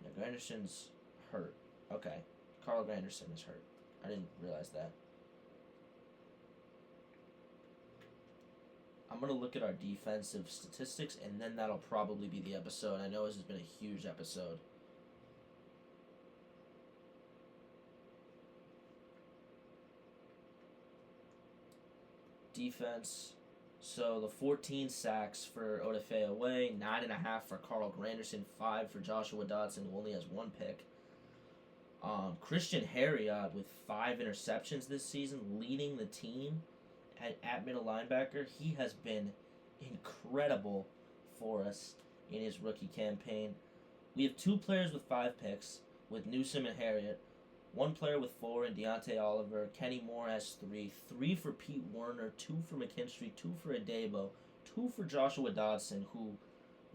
Yeah, Granderson's hurt. Okay. Carl Granderson is hurt. I didn't realize that. I'm going to look at our defensive statistics, and then that'll probably be the episode. I know this has been a huge episode. Defense. So the 14 sacks for Odafe away, 9.5 for Carl Granderson, 5 for Joshua Dotson, who only has 1 pick. Christian Harriott with 5 interceptions this season, leading the team at middle linebacker. He has been incredible for us in his rookie campaign. We have 2 players with 5 picks, with Newsome and Harriott. 1 player with 4 in Deontay Oliver. Kenny Moore has 3. 3 for Pete Werner, 2 for McKinstry, 2 for Adebo, 2 for Joshua Dotson, who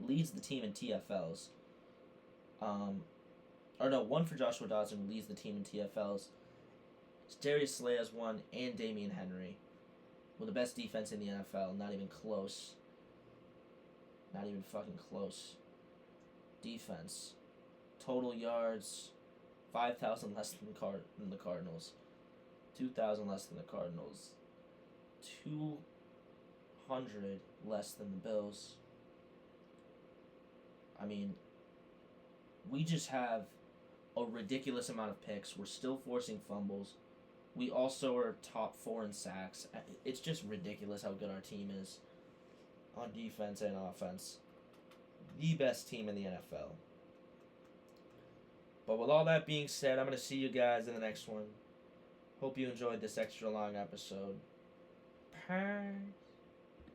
leads the team in TFLs. one for Joshua Dodson, who leads the team in TFLs. Darius Slay has one, and Damian Henry. With the best defense in the NFL. Not even close. Not even fucking close. Defense. Total yards, 5,000 less than the Cardinals. 2,000 less than the Cardinals. 200 less than the Bills. I mean, we just have a ridiculous amount of picks. We're still forcing fumbles. We also are top 4 in sacks. It's just ridiculous how good our team is on defense and offense. The best team in the NFL. But with all that being said, I'm going to see you guys in the next one. Hope you enjoyed this extra long episode. Peace.